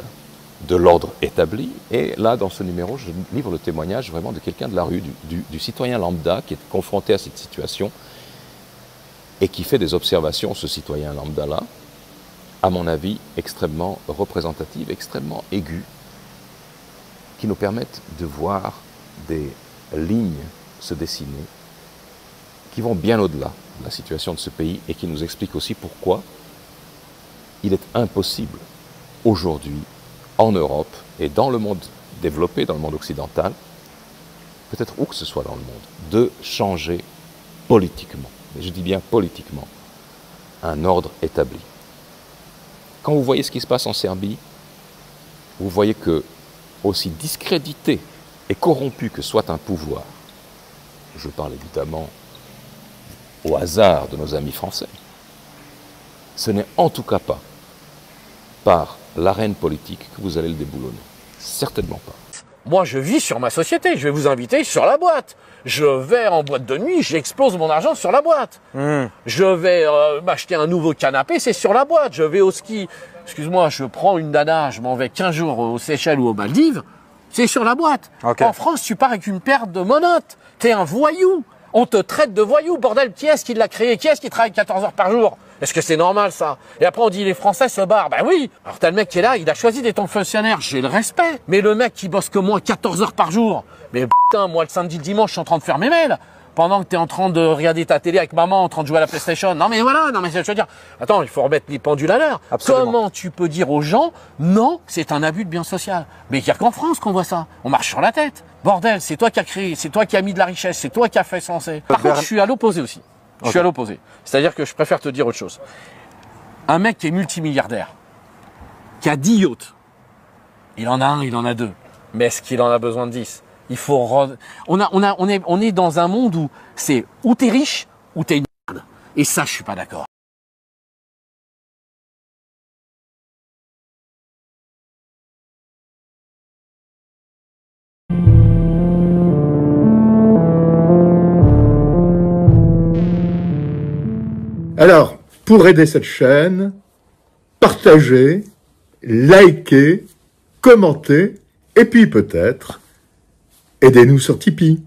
de l'ordre établi. Et là, dans ce numéro, je livre le témoignage vraiment de quelqu'un de la rue, du citoyen lambda qui est confronté à cette situation et qui fait des observations, ce citoyen lambda-là, à mon avis, extrêmement représentatives, extrêmement aiguës, qui nous permettent de voir des lignes se dessiner qui vont bien au-delà de la situation de ce pays et qui nous expliquent aussi pourquoi il est impossible aujourd'hui, en Europe et dans le monde développé, dans le monde occidental, peut-être où que ce soit dans le monde, de changer politiquement, mais je dis bien politiquement, un ordre établi. Quand vous voyez ce qui se passe en Serbie, vous voyez que, aussi discrédité et corrompu que soit un pouvoir, je parle évidemment au hasard de nos amis français, ce n'est en tout cas pas par l'arène politique que vous allez le déboulonner. Certainement pas. Moi, je vis sur ma société. Je vais vous inviter sur la boîte. Je vais en boîte de nuit, j'explose mon argent sur la boîte. Je vais m'acheter un nouveau canapé, c'est sur la boîte. Je vais au ski. Excuse-moi, je prends une nana, je m'en vais 15 jours aux Seychelles ou aux Maldives. C'est sur la boîte. Okay. En France, tu pars avec une paire de monotes. T'es un voyou. On te traite de voyou. Bordel, qui est-ce qui l'a créé? Qui est-ce qui travaille 14 heures par jour? Est-ce que c'est normal, ça? Et après, on dit les Français se barrent. Ben oui. Alors, t'as le mec qui est là, il a choisi d'être ton fonctionnaire. J'ai le respect. Mais le mec qui bosse que moi 14 heures par jour. Mais putain, moi, le samedi, le dimanche, je suis en train de faire mes mails. Pendant que t'es en train de regarder ta télé avec maman, en train de jouer à la PlayStation. Non, mais voilà. Non, mais je veux dire. Attends, il faut remettre les pendules à l'heure. Comment tu peux dire aux gens, non, c'est un abus de bien social? Mais il n'y a qu'en France qu'on voit ça. On marche sur la tête. Bordel, c'est toi qui as créé, c'est toi qui as mis de la richesse, c'est toi qui as fait lancer. Par contre, je suis à l'opposé aussi. Je suis à l'opposé. C'est-à-dire que je préfère te dire autre chose. Un mec qui est multimilliardaire, qui a 10 yachts, il en a un, il en a deux. Mais est-ce qu'il en a besoin de 10? Il faut... On est dans un monde où c'est ou t'es riche ou t'es une merde. Et ça, je suis pas d'accord. Alors, pour aider cette chaîne, partagez, likez, commentez, et puis peut-être, aidez-nous sur Tipeee.